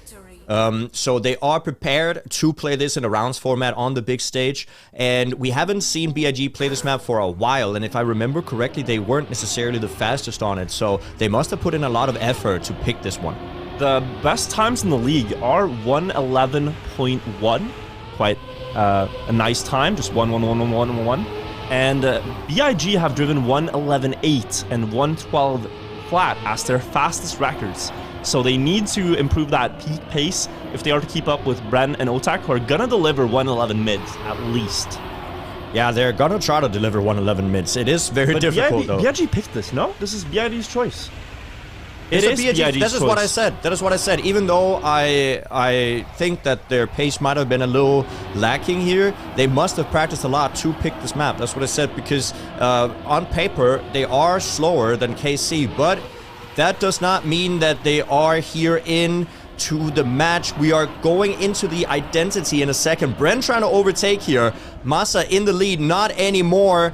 So they are prepared to play this in a rounds format on the big stage, and we haven't seen BIG play this map for a while, and if I remember correctly, they weren't necessarily the fastest on it, so they must have put in a lot of effort to pick this one. The best times in the league are 111.1, quite a nice time, just 1111111. And BIG have driven 111.8 and 112 flat as their fastest records. So they need to improve that peak pace if they are to keep up with Bren and Otak, who are gonna deliver 111 mids at least. Yeah, they're gonna try to deliver 111 mids. It is very difficult, though. BIG picked this, no? This is BIG's choice. It is BIG's choice. That is what I said. That is what I said. Even though I think that their pace might have been a little lacking here, they must have practiced a lot to pick this map. That's what I said, because on paper, they are slower than KC, but that does not mean that they are here in to the match. We are going into the identity in a second. Bren trying to overtake here. Masa in the lead, not anymore.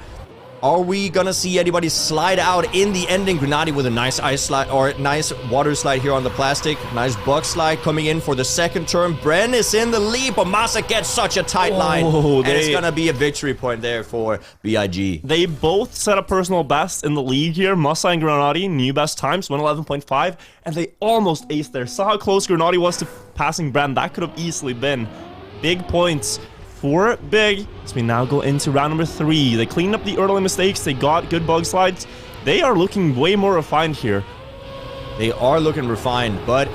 Are we gonna see anybody slide out in the ending? Grenadi with a nice ice slide, or nice water slide here on the plastic. Nice bug slide coming in for the second turn. Bren is in the lead, but Masa gets such a tight line. And it's gonna be a victory point there for BIG. They both set a personal best in the league here. Masa and Grenadi, new best times, 111.5. And they almost aced there. Saw how close Grenadi was to passing Bren. That could have easily been big points for Big, as we now go into round number 3. They cleaned up the early mistakes. They got good bug slides. They are looking way more refined here. They are looking refined, but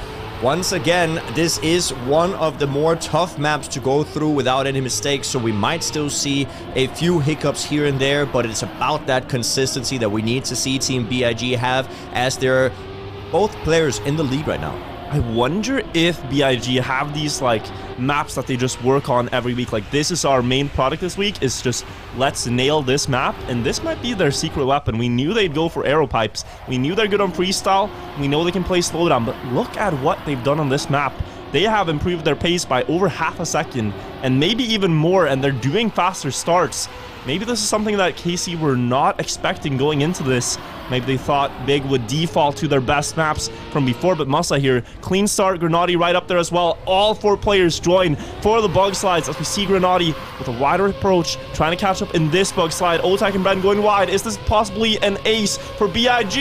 once again, this is one of the more tough maps to go through without any mistakes, so we might still see a few hiccups here and there, but it's about that consistency that we need to see Team BIG have, as they're both players in the lead right now. I wonder if BIG have these like maps that they just work on every week. Like, this is our main product this week, is just let's nail this map, and this might be their secret weapon. We knew they'd go for arrow pipes. We knew they're good on freestyle. We know they can play slowdown, but look at what they've done on this map. They have improved their pace by over half a second, and maybe even more, and they're doing faster starts. Maybe this is something that KC were not expecting going into this. Maybe they thought Big would default to their best maps from before, but Masa here, clean start, Grenadi right up there as well. All 4 players join for the bug slides as we see Grenadi with a wider approach, trying to catch up in this bug slide. Otak and Bren going wide. Is this possibly an ace for BIG?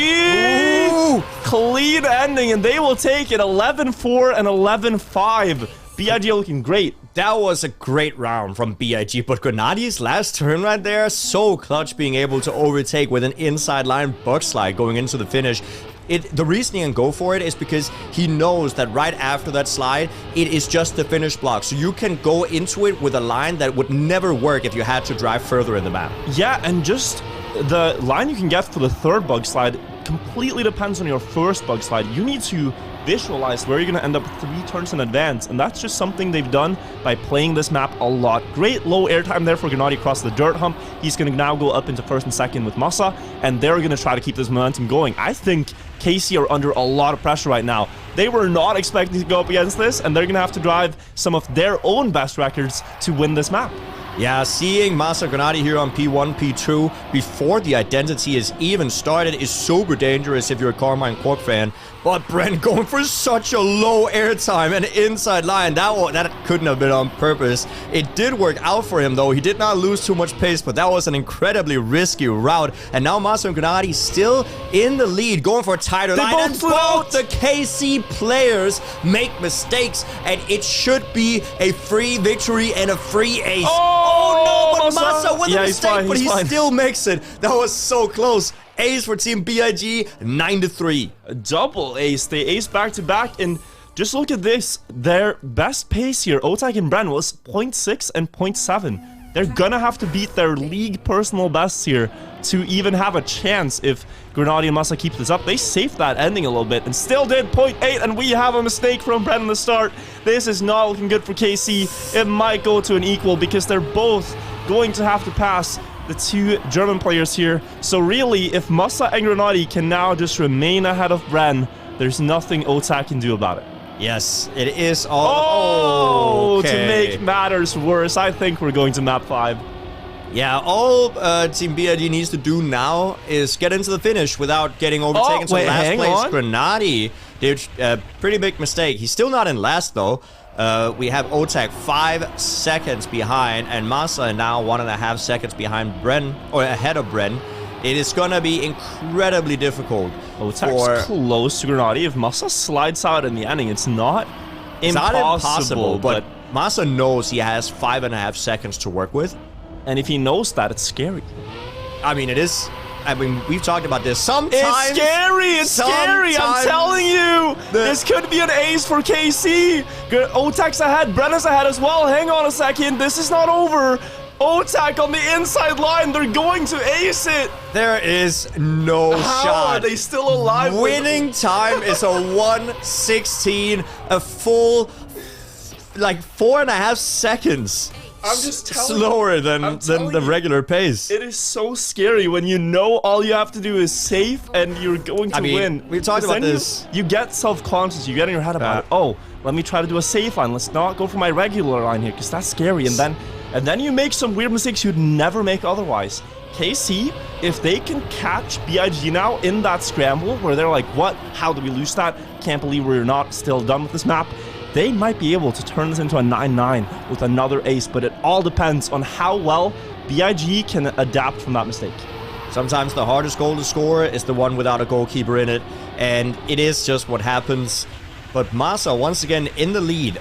Ooh! Clean ending, and they will take it 11-4 and 11-5. BIG looking great. That was a great round from BIG, but Grenadi's last turn right there, so clutch, being able to overtake with an inside line bug slide going into the finish. The reason he can go for it is because he knows that right after that slide, it is just the finish block. So you can go into it with a line that would never work if you had to drive further in the map. Yeah, and just the line you can get for the third bug slide completely depends on your first bug slide. You need to visualize where you're going to end up 3 turns in advance, and that's just something they've done by playing this map a lot. Great low airtime there for Grenadi across the dirt hump. He's going to now go up into first and second with Masa, and they're going to try to keep this momentum going. I think KC are under a lot of pressure right now. They were not expecting to go up against this, and they're going to have to drive some of their own best records to win this map. Yeah, seeing Masa Grenadi here on P1, P2 before the identity is even started is super dangerous if you're a KARMINE Corp fan. But Brent going for such a low airtime and inside line. That couldn't have been on purpose. It did work out for him, though. He did not lose too much pace, but that was an incredibly risky route. And now Masa and Grenadi still in the lead, going for a tighter line. And both the KC players make mistakes, and it should be a free victory and a free ace. Oh no, but Masa with a mistake, but he still makes it. That was so close. Ace for Team BIG, 9-3. Double ace. They ace back to back, and just look at this. Their best pace here, Otak and Bren, was 0.6 and 0.7. They're gonna have to beat their league personal bests here to even have a chance if Grenadi and Masa keep this up. They saved that ending a little bit and still did 0.8, and we have a mistake from Bren in the start. This is not looking good for KC. It might go to an equal because they're both going to have to pass the 2 German players here. So really, if Masa and Grenadi can now just remain ahead of Bren, there's nothing Otak can do about it. Yes, it is all... To make matters worse, I think we're going to map 5. Yeah, all Team BIG needs to do now is get into the finish without getting overtaken. So last place, Grenadi did a pretty big mistake. He's still not in last, though. We have Otak 5 seconds behind, and Masa now 1.5 seconds behind Bren, or ahead of Bren. It is gonna be incredibly difficult. Otak's close to Grenadi. If Masa slides out in the ending, it's not impossible, but Masa knows he has 5.5 seconds to work with. And if he knows that, it's scary. I mean, it is. I mean, we've talked about this. Sometimes it's scary. It's scary. I'm telling you, this could be an ace for KC. Otak's ahead. Brenna's ahead as well. Hang on a second. This is not over. Otak on the inside line. They're going to ace it. There is no shot. How are they still alive? Winning time is a 1:16, a full, like 4.5 seconds. I'm just telling slower than the regular pace. It is so scary when you know all you have to do is safe and you're going to win. We've talked about this. You get self-conscious. You get in your head about it. Oh, let me try to do a safe line. Let's not go for my regular line here because that's scary. And then you make some weird mistakes you'd never make otherwise. KC, if they can catch BIG now in that scramble where they're like, what? How did we lose that? Can't believe we're not still done with this map. They might be able to turn this into a 9-9 with another ace, but it all depends on how well BIG can adapt from that mistake. Sometimes the hardest goal to score is the one without a goalkeeper in it, and it is just what happens. But Masa, once again, in the lead.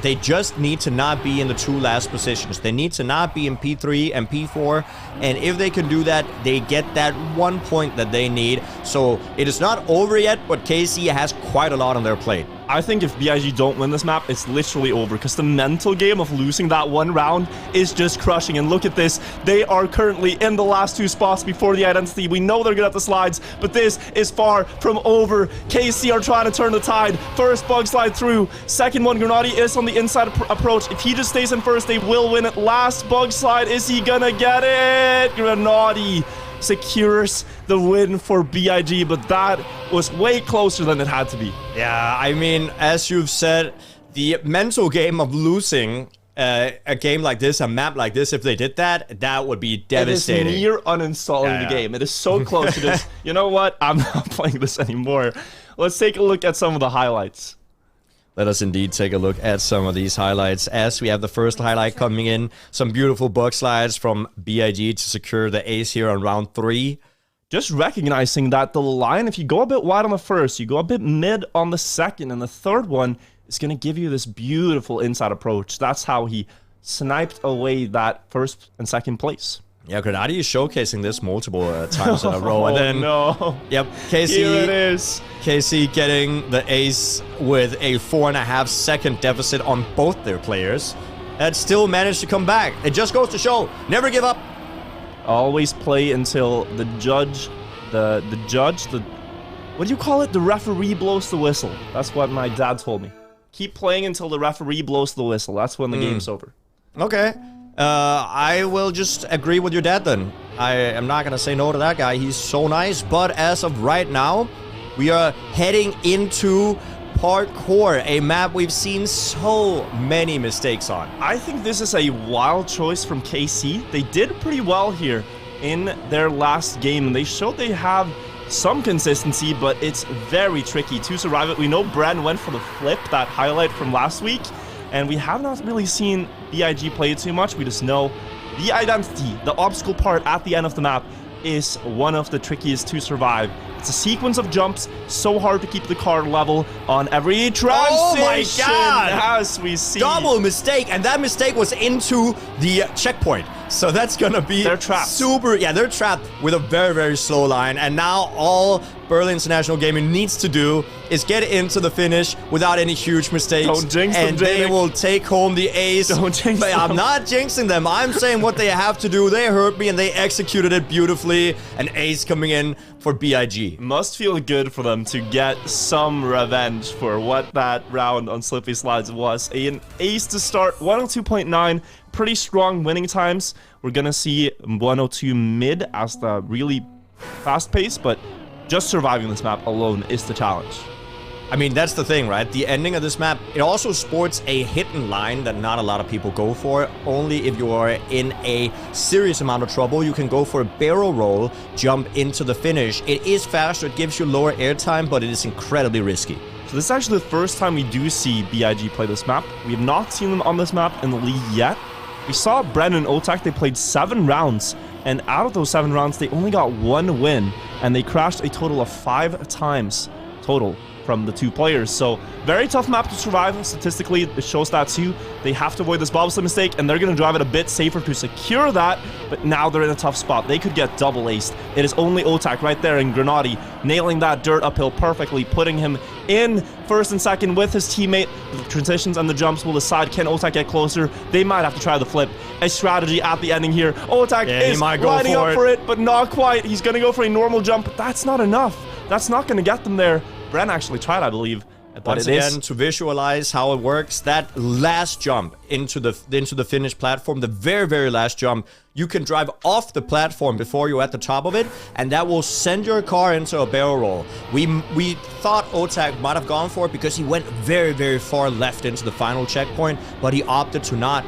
They just need to not be in the two last positions. They need to not be in P3 and P4. And if they can do that, they get that 1 point that they need. So it is not over yet, but KC has quite a lot on their plate. I think if BIG don't win this map, it's literally over because the mental game of losing that one round is just crushing. And look at this. They are currently in the last two spots before the identity. We know they're good at the slides, but this is far from over. KC are trying to turn the tide. First bug slide through. Second one, Grenadi is on the inside approach. If he just stays in first, they will win it. Last bug slide. Is he gonna get it? Grenadi secures the win for BIG, but that was way closer than it had to be. Yeah, I mean, as you've said, the mental game of losing a game like this, a map like this, if they did that, that would be devastating. It is near uninstalling the game. It is so close to just, you know what? I'm not playing this anymore. Let's take a look at some of the highlights. Let us indeed take a look at some of these highlights as we have the first highlight coming in. Some beautiful bug slides from BIG to secure the ace here on round 3. Just recognizing that the line, if you go a bit wide on the first, you go a bit mid on the second, and the third one is going to give you this beautiful inside approach. That's how he sniped away that first and second place. Yeah, Grenadi is showcasing this multiple times in a row. And then, no. Yep, KC. Here it is. KC getting the ace with a 4.5 second deficit on both their players. And still managed to come back. It just goes to show, never give up. Always play until the judge, what do you call it? The referee blows the whistle. That's what my dad told me. Keep playing until the referee blows the whistle. That's when the game's over. Okay. I will just agree with your dad then. I am not going to say no to that guy. He's so nice. But as of right now, we are heading into parkour, a map we've seen so many mistakes on. I think this is a wild choice from KC. They did pretty well here in their last game, and they showed they have some consistency, but it's very tricky to survive it. We know Bren went for the flip, that highlight from last week, and we have not really seen BIG play it too much. We just know the identity, the obstacle part at the end of the map, is one of the trickiest to survive. It's a sequence of jumps, so hard to keep the car level on every transition. Oh my god! As we see. Double mistake, and that mistake was into the checkpoint. So that's gonna be they're trapped. Super. Yeah, they're trapped with a very, very slow line. And now all Berlin International Gaming needs to do is get into the finish without any huge mistakes. Don't jinx them, and they will take home the ace. Don't jinx them. I'm not jinxing them. I'm saying what they have to do. They heard me and they executed it beautifully. An ace coming in for BIG. Must feel good for them to get some revenge for what that round on Slippy Slides was. An ace to start, 102.9. Pretty strong winning times. We're gonna see 102 mid as the really fast pace, but just surviving this map alone is the challenge. I mean, that's the thing, right? The ending of this map, it also sports a hidden line that not a lot of people go for. Only if you are in a serious amount of trouble, you can go for a barrel roll, jump into the finish. It is faster, it gives you lower airtime, but it is incredibly risky. So this is actually the first time we do see BIG play this map. We have not seen them on this map in the league yet. We saw Bren and Otak, they played 7 rounds, and out of those 7 rounds, they only got 1 win, and they crashed a total of 5 times total from the 2 players. So very tough map to survive. Statistically, it shows that too. They have to avoid this bobsled mistake, and they're going to drive it a bit safer to secure that, but now they're in a tough spot. They could get double aced. It is only Otak right there in Grenadi, nailing that dirt uphill perfectly, putting him in first and second with his teammate. The transitions and the jumps will decide, can Otak get closer? They might have to try the flip. A strategy at the ending here. Otak is lining up for it, but not quite. He's going to go for a normal jump, but that's not enough. That's not going to get them there. Bren actually tried, I believe, But Once again, to visualize how it works, that last jump into the finish platform, the very, very last jump, you can drive off the platform before you're at the top of it, and that will send your car into a barrel roll. We thought Otak might have gone for it because he went very, very far left into the final checkpoint, but he opted to not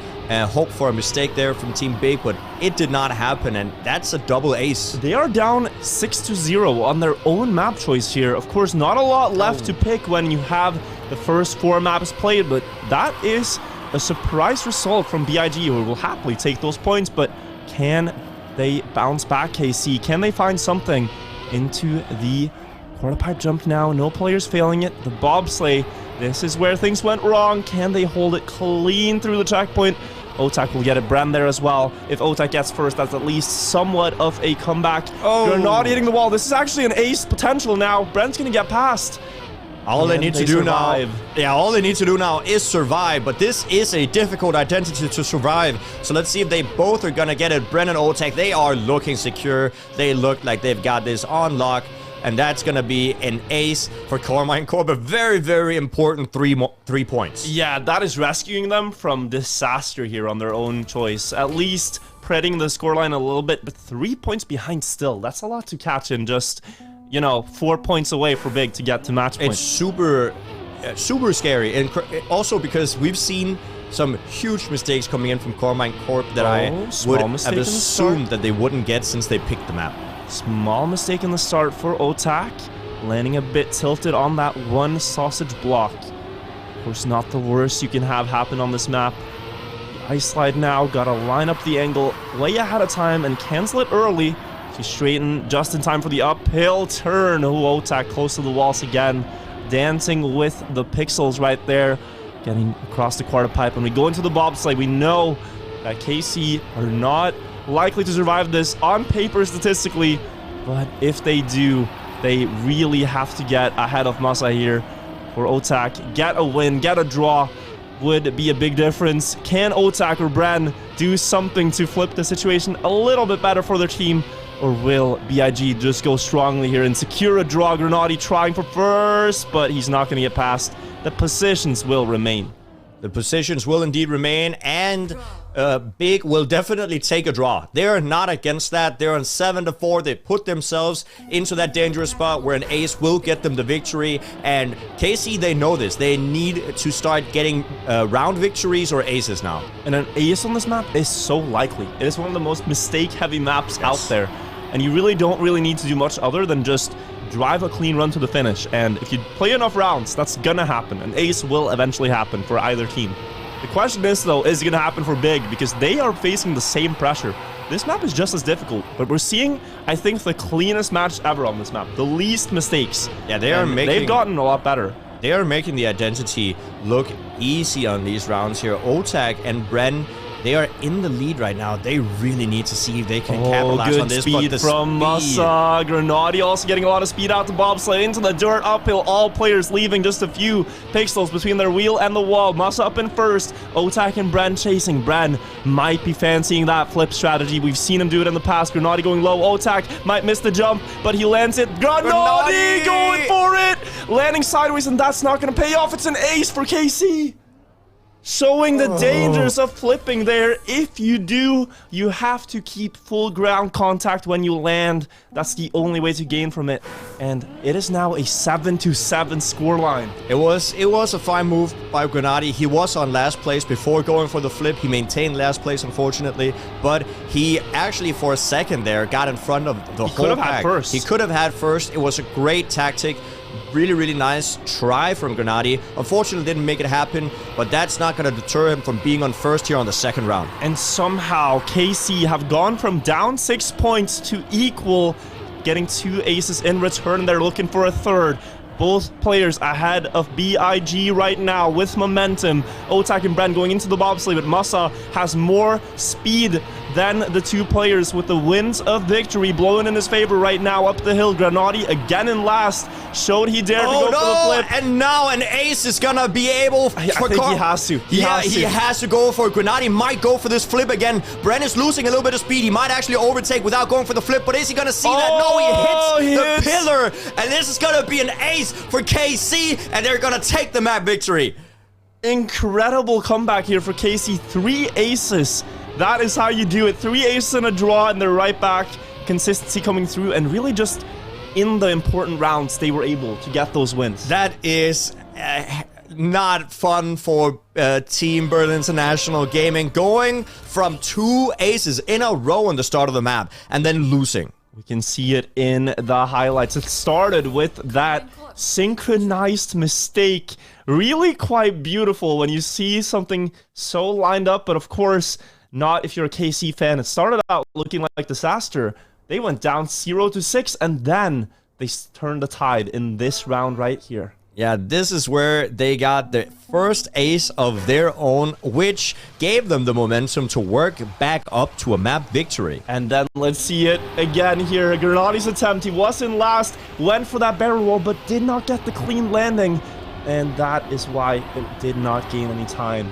hope for a mistake there from Team Big, but it did not happen, and that's a double ace. They are down 6-0 on their own map choice here. Of course, not a lot left to pick when you have the first 4 maps played, but that is a surprise result from BIG, who will happily take those points, but can they bounce back, KC? Can they find something into the quarter pipe jump now? No players failing it. The bobsleigh, this is where things went wrong. Can they hold it clean through the checkpoint? Otak will get it. Bren there as well. If Otak gets first, that's at least somewhat of a comeback. They're not hitting the wall. This is actually an ace potential now. Bren's gonna get past. All they need to do now, all they need to do now is survive, but this is a difficult identity to survive. So let's see if they both are gonna get it. Bren and Otak, they are looking secure. They look like they've got this on lock, and that's gonna be an ace for KARMINE Corp. A very, very important 3 points. Yeah, that is rescuing them from disaster here on their own choice. At least spreading the scoreline a little bit, but 3 points behind still. That's a lot to catch in just, you know, 4 points away for Big to get to match point. It's super scary, and also because we've seen some huge mistakes coming in from KARMINE Corp that I would have assumed that they wouldn't get since they picked the map. Small mistake in the start for Otak, landing a bit tilted on that one sausage block. Of course, not the worst you can have happen on this map. The ice slide now, gotta line up the angle way ahead of time and cancel it early to straighten just in time for the uphill turn. Otak close to the walls again, dancing with the pixels right there, getting across the quarter pipe. When we go into the bobsleigh, we know that KC are not likely to survive this on paper statistically, but if they do, they really have to get ahead of Masa here for Otak. Get a win, get a draw would be a big difference. Can Otak or Bren do something to flip the situation a little bit better for their team, or will BIG just go strongly here and secure a draw? Grenadi trying for first, but he's not going to get past. The positions will remain. The positions will indeed remain, and Big will definitely take a draw. They're not against that. They're on 7-4. They put themselves into that dangerous spot where an ace will get them the victory. And KC, they know this. They need to start getting round victories or aces now. And an ace on this map is so likely. It is one of the most mistake-heavy maps out there. And you really don't need to do much other than just drive a clean run to the finish. And if you play enough rounds, that's gonna happen. An ace will eventually happen for either team. The question is, though, is it gonna happen for Big? Because they are facing the same pressure. This map is just as difficult, but we're seeing, I think, the cleanest match ever on this map. The least mistakes. Yeah, they've gotten a lot better. They are making the identity look easy on these rounds here. Otak and Bren, they are in the lead right now. They really need to see if they can capitalize on this. Good speed from Masa. Grenadi also getting a lot of speed out to bobsleigh into the dirt uphill. All players leaving just a few pixels between their wheel and the wall. Masa up in first. Otak and Bren chasing. Bren might be fancying that flip strategy. We've seen him do it in the past. Grenadi going low. Otak might miss the jump, but he lands it. Grenadi going for it. Landing sideways, and that's not going to pay off. It's an ace for KC. Showing the dangers of flipping there. If you do, you have to keep full ground contact when you land. That's the only way to gain from it. And it is now a 7-7 scoreline. It was a fine move by Grenadi. He was on last place before going for the flip. He maintained last place, unfortunately, but he actually for a second there got in front of the whole pack. He could have had first. He could have had first. It was a great tactic. Really, really nice try from Grenadi. Unfortunately, didn't make it happen, but that's not going to deter him from being on first here on the second round. And somehow, KC have gone from down 6 points to equal, getting 2 aces in return. They're looking for a third. Both players ahead of BIG right now with momentum. Otak and Bren going into the bobsleigh, but Masa has more speed then the two players with the winds of victory blowing in his favor right now up the hill. Granati again in last. Showed he dared to go for the flip. And now an ace is gonna be able I think he has to. He has to go for it. Granati might go for this flip again. Bren is losing a little bit of speed. He might actually overtake without going for the flip, but is he gonna see that? No, he hits the pillar. And this is gonna be an ace for KC, and they're gonna take the map victory. Incredible comeback here for KC. 3 aces. That is how you do it. 3 aces in a draw, and they're right back. Consistency coming through, and really just in the important rounds, they were able to get those wins. That is not fun for Team Berlin International Gaming. Going from 2 aces in a row on the start of the map, and then losing. We can see it in the highlights. It started with that synchronized mistake. Really quite beautiful when you see something so lined up, but of course, not if you're a KC fan. It started out looking like disaster. They went down 0-6, and then they turned the tide in this round right here. Yeah, this is where they got the first ace of their own, which gave them the momentum to work back up to a map victory. And then let's see it again here. Granati's attempt, he was in last, went for that barrel roll, but did not get the clean landing. And that is why it did not gain any time.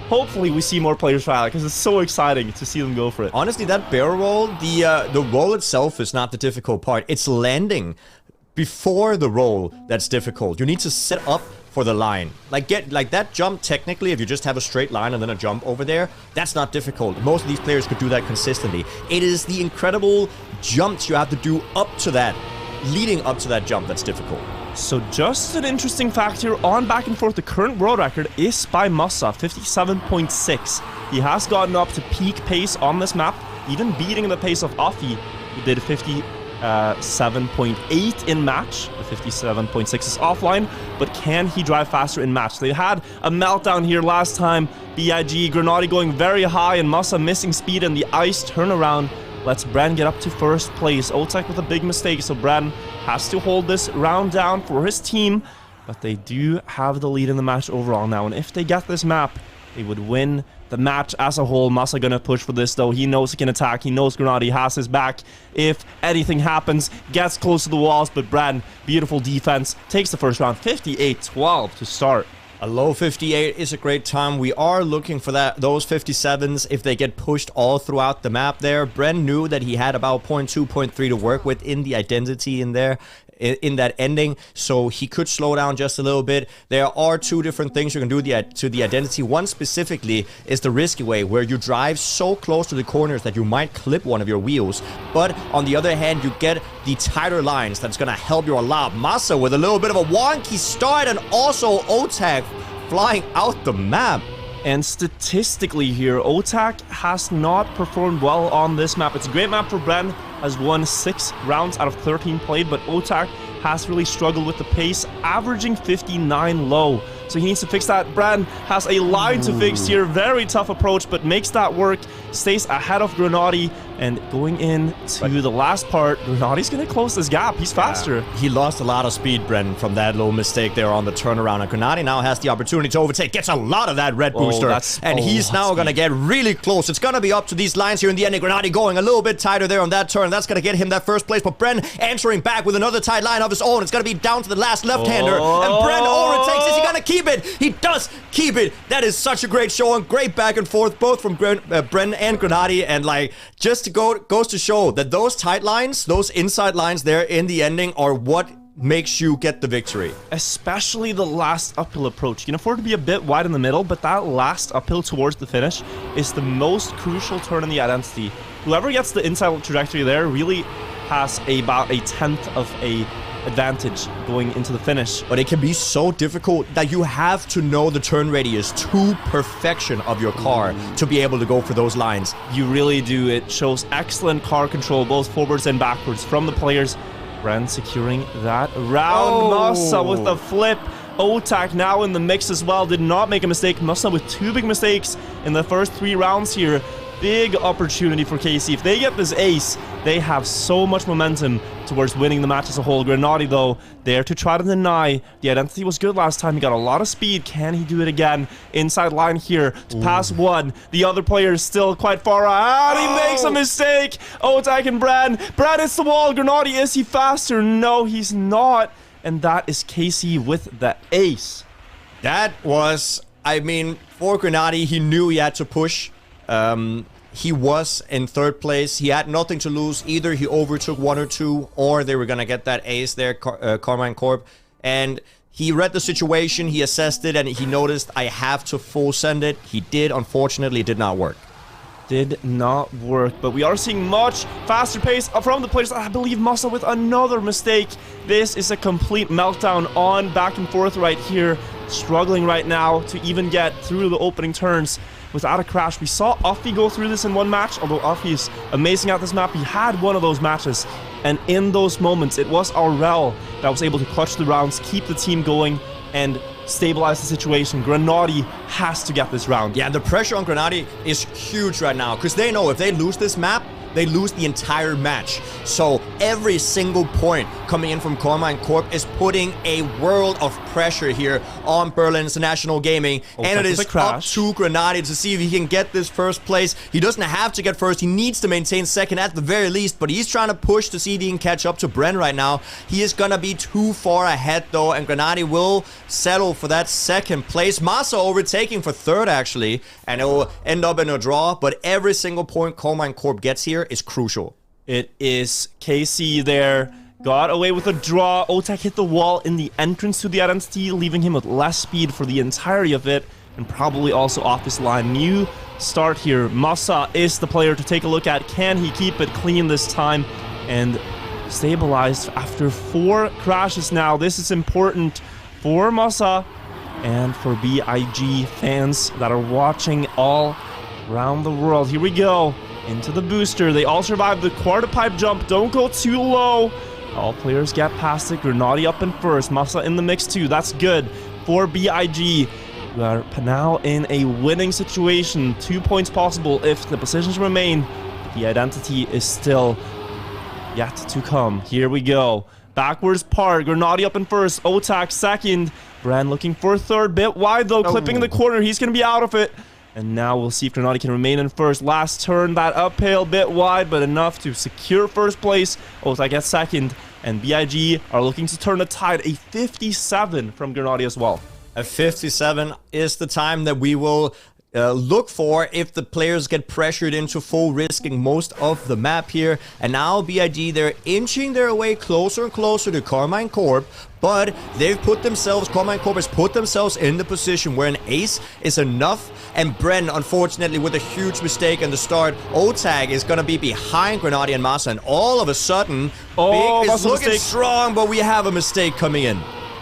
Hopefully we see more players try that, because it's so exciting to see them go for it. Honestly, that barrel roll, the roll itself is not the difficult part. It's landing before the roll that's difficult. You need to set up for the line. Like that jump, technically, if you just have a straight line and then a jump over there, that's not difficult. Most of these players could do that consistently. It is the incredible jumps you have to do up to that, leading up to that jump, that's difficult. So just an interesting fact here on back and forth, the current world record is by Massa, 57.6. He has gotten up to peak pace on this map, even beating the pace of Afi, who did 57.8 in match. The 57.6 is offline, but can he drive faster in match? They had a meltdown here last time. BIG, Granati going very high, and Massa missing speed, and the ice turnaround lets Bren get up to first place. Otek with a big mistake, so Bren has to hold this round down for his team, but they do have the lead in the match overall now, and if they get this map, they would win the match as a whole. Massa gonna push for this though. He knows he can attack. He knows Granati has his back if anything happens. Gets close to the walls, but Bren, beautiful defense, takes the first round. 58-12 to start. A low 58 is a great time. We are looking for those 57s if they get pushed all throughout the map there. Bren knew that he had about 0.2, 0.3 to work with in the identity in there, in that ending, so he could slow down just a little bit. There are 2 different things you can do to the identity. One specifically is the risky way, where you drive so close to the corners that you might clip one of your wheels, but on the other hand, you get the tighter lines that's gonna help you a lot. Massa with a little bit of a wonky start, and also Otak flying out the map. And statistically here, Otak has not performed well on this map. It's a great map for Bren, has won 6 rounds out of 13 played, but Otak has really struggled with the pace, averaging 59 low. So he needs to fix that. Bren has a line to fix here. Very tough approach, but makes that work. Stays ahead of Granati, and going into the last part, Granati's going to close this gap. He's faster. He lost a lot of speed, Bren, from that little mistake there on the turnaround. And Granati now has the opportunity to overtake. Gets a lot of that red booster. And he's now going to get really close. It's going to be up to these lines here in the end. Granati going a little bit tighter there on that turn. That's going to get him that first place. But Bren answering back with another tight line of his own. It's going to be down to the last left-hander. And Bren overtakes. Is he going to keep it? He does keep it. That is such a great showing. Great back and forth, both from Bren and Granati. And like, just to goes to show that those tight lines, those inside lines there in the ending, are what makes you get the victory. Especially the last uphill approach. You can afford to be a bit wide in the middle, but that last uphill towards the finish is the most crucial turn in the identity. Whoever gets the inside trajectory there really has about a 1/10 of a advantage going into the finish. But it can be so difficult that you have to know the turn radius to perfection of your car to be able to go for those lines. You really do. It shows excellent car control, both forwards and backwards from the players. Bren securing that round. Massa with the flip. Otak now in the mix as well. Did not make a mistake. Massa with 2 big mistakes in the first 3 rounds here. big opportunity for KC. If they get this ace, they have so much momentum towards winning the match as a whole. Grenade, though, there to try to deny. The identity was good last time. He got a lot of speed. Can he do it again? Inside line here to pass one. The other player is still quite far out. He makes a mistake. Otak and Bran. Bran hits the wall. Grenade, is he faster? No, he's not. And that is KC with the ace. That was, I mean, for Grenade, he knew he had to push. He was in third place. He had nothing to lose. Either he overtook 1 or 2, or they were going to get that ace there, KARMINE Corp. And he read the situation, he assessed it, and he noticed, I have to full send it. He did. Unfortunately, it did not work. Did not work, but we are seeing much faster pace from the players. I believe Masa with another mistake. This is a complete meltdown on back and forth right here. Struggling right now to even get through the opening turns without a crash. We saw Uffy go through this in one match, although Uffy is amazing at this map. He had one of those matches, and in those moments, it was Aurel that was able to clutch the rounds, keep the team going, and stabilize the situation. Grenade has to get this round. Yeah, the pressure on Grenade is huge right now, because they know if they lose this map, they lose the entire match. So every single point coming in from KARMINE Corp is putting a world of pressure here on Berlin International Gaming. And it is up to Grenade to see if he can get this first place. He doesn't have to get first. He needs to maintain second at the very least, but he's trying to push to see if he can catch up to Bren right now. He is going to be too far ahead though, and Grenade will settle for that second place. Masa overtaking for third actually, and it will end up in a draw, but every single point KARMINE Corp gets here is crucial. It is KC there. Got away with a draw. Otak hit the wall in the entrance to the identity, leaving him with less speed for the entirety of it, and probably also off this line. New start here. Masa is the player to take a look at. Can he keep it clean this time and stabilized after 4 crashes now? This is important for Masa and for BIG fans that are watching all around the world. Here we go. Into the booster. They all survive the quarter pipe jump. Don't go too low. All players get past it. Grenade up in first. Masa in the mix too. That's good for BIG. We are now in a winning situation. 2 points possible if the positions remain. The identity is still yet to come. Here we go. Backwards part. Grenade up in first. Otak second. Bran looking for third. Bit wide though. Clipping in the corner. He's going to be out of it. And now we'll see if Grenade can remain in first. Last turn, that uphill, bit wide, but enough to secure first place. Otak gets second, and BIG are looking to turn the tide. A 57 from Grenade as well. A 57 is the time that we will look for if the players get pressured into full risking most of the map here. And now BIG, they're inching their way closer and closer to KARMINE Corp, but they've put themselves, KARMINE Corp has put themselves in the position where an ace is enough. And Bren, unfortunately, with a huge mistake in the start, Otag is going to be behind Grenade and Masa, and all of a sudden, Big is looking strong, but we have a mistake coming in.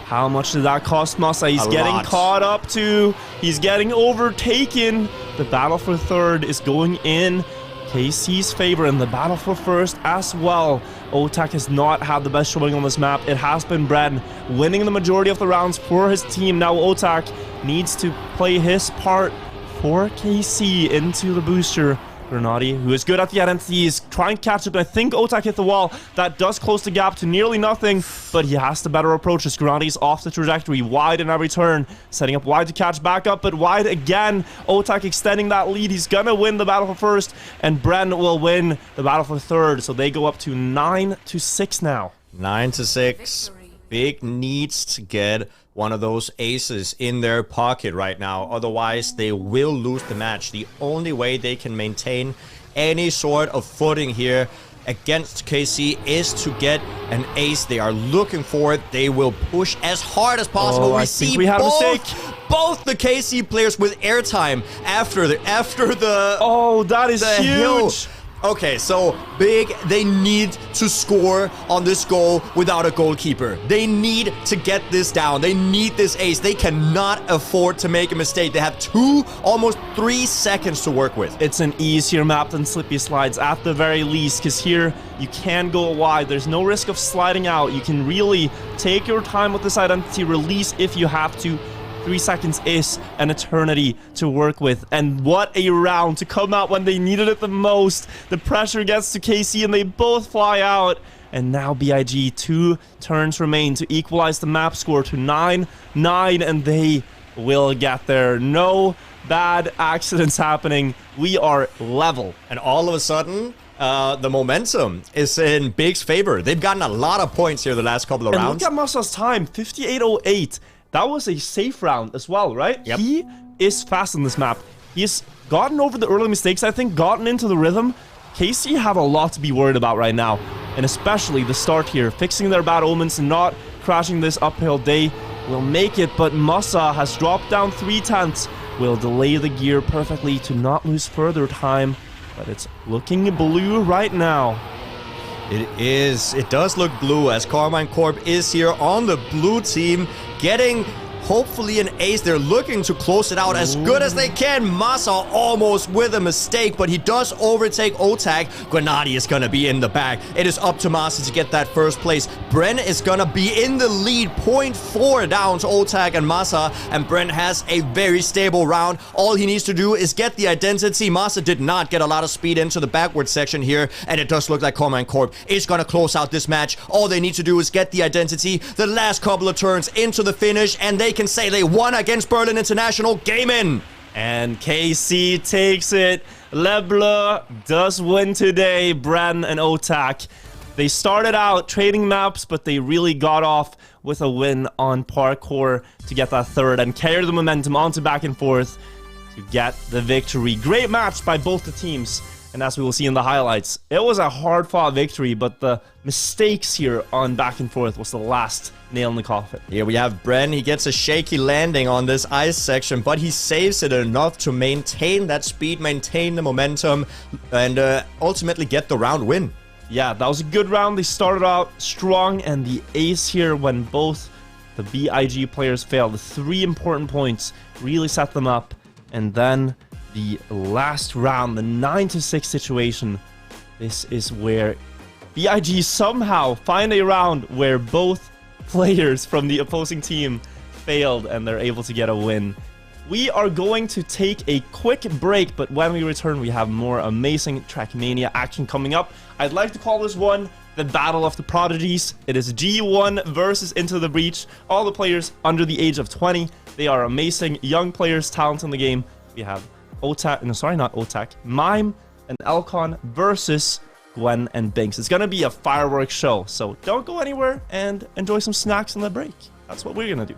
How much did that cost Masa? He's getting caught up too. He's getting overtaken. The battle for third is going in KC's favor, and the battle for first as well. Otak has not had the best showing on this map. It has been Bren winning the majority of the rounds for his team. Now Otak needs to play his part for KC into the booster. Grenade, who is good at the identity, is trying to catch up. I think Otak hit the wall. That does close the gap to nearly nothing, but he has the better approach as Grenade is off the trajectory. Wide in every turn. Setting up wide to catch back up, but wide again. Otak extending that lead. He's gonna win the battle for first, and Bren will win the battle for third. So they go up to 9-6 now. 9-6. Big needs to get one of those aces in their pocket right now. Otherwise, they will lose the match. The only way they can maintain any sort of footing here against KC is to get an ace. They are looking for it. They will push as hard as possible. I think we had a mistake. Both the KC players with airtime after the Oh, that is huge. Hill. Okay, so Big, they need to score on this goal without a goalkeeper. They need to get this down. They need this ace. They cannot afford to make a mistake. They have almost 3 seconds to work with. It's an easier map than Slippy Slides at the very least, because here you can go wide. There's no risk of sliding out. You can really take your time with this identity, release if you have to. 3 seconds is an eternity to work with. And what a round to come out when they needed it the most. The pressure gets to KC and they both fly out. And now BIG, 2 turns remain to equalize the map score to 9-9, and they will get there. No bad accidents happening. We are level. And all of a sudden, the momentum is in Big's favor. They've gotten a lot of points here the last couple of and rounds. Look at Masa's time, 58.08. That was a safe round as well, right? Yep. He is fast on this map. He's gotten over the early mistakes, I think, gotten into the rhythm. KC have a lot to be worried about right now, and especially the start here, fixing their bad omens and not crashing this uphill day will make it, but Masa has dropped down 3/10, will delay the gear perfectly to not lose further time, but it's looking blue right now. It is. It does look blue as KARMINE Corp is here on the blue team, getting hopefully an ace. They're looking to close it out as good as they can. Masa almost with a mistake, but he does overtake Otak. Grenadi is going to be in the back. It is up to Masa to get that first place. Bren is going to be in the lead, 0.4 down to Otak and Masa, and Bren has a very stable round. All he needs to do is get the identity. Masa did not get a lot of speed into the backward section here, and it does look like KARMINE Corp is going to close out this match. All they need to do is get the identity, the last couple of turns into the finish, and they can say they won against Berlin International. Game in. And KC takes it. Le Bleu does win today. Bren and Otak. They started out trading maps, but they really got off with a win on parkour to get that third and carry the momentum onto back and forth to get the victory. Great match by both the teams. And as we will see in the highlights, it was a hard-fought victory, but the mistakes here on back and forth was the last nail in the coffin. Here we have Bren. He gets a shaky landing on this ice section, but he saves it enough to maintain that speed, maintain the momentum, and ultimately get the round win. Yeah, that was a good round. They started out strong, and the ace here when both the BIG players failed. The 3 important points really set them up, and then the last round, the 9-6 situation, this is where BIG somehow find a round where both players from the opposing team failed and they're able to get a win. We are going to take a quick break, but when we return, we have more amazing Trackmania action coming up. I'd like to call this one the Battle of the Prodigies. It is G1 versus Into the Breach. All the players under the age of 20. They are amazing young players, talent in the game. We have Otak, no, sorry, not Otak, Mime and Elcon versus Gwen and Binks. It's gonna be a fireworks show, so don't go anywhere and enjoy some snacks in the break. That's what we're gonna do.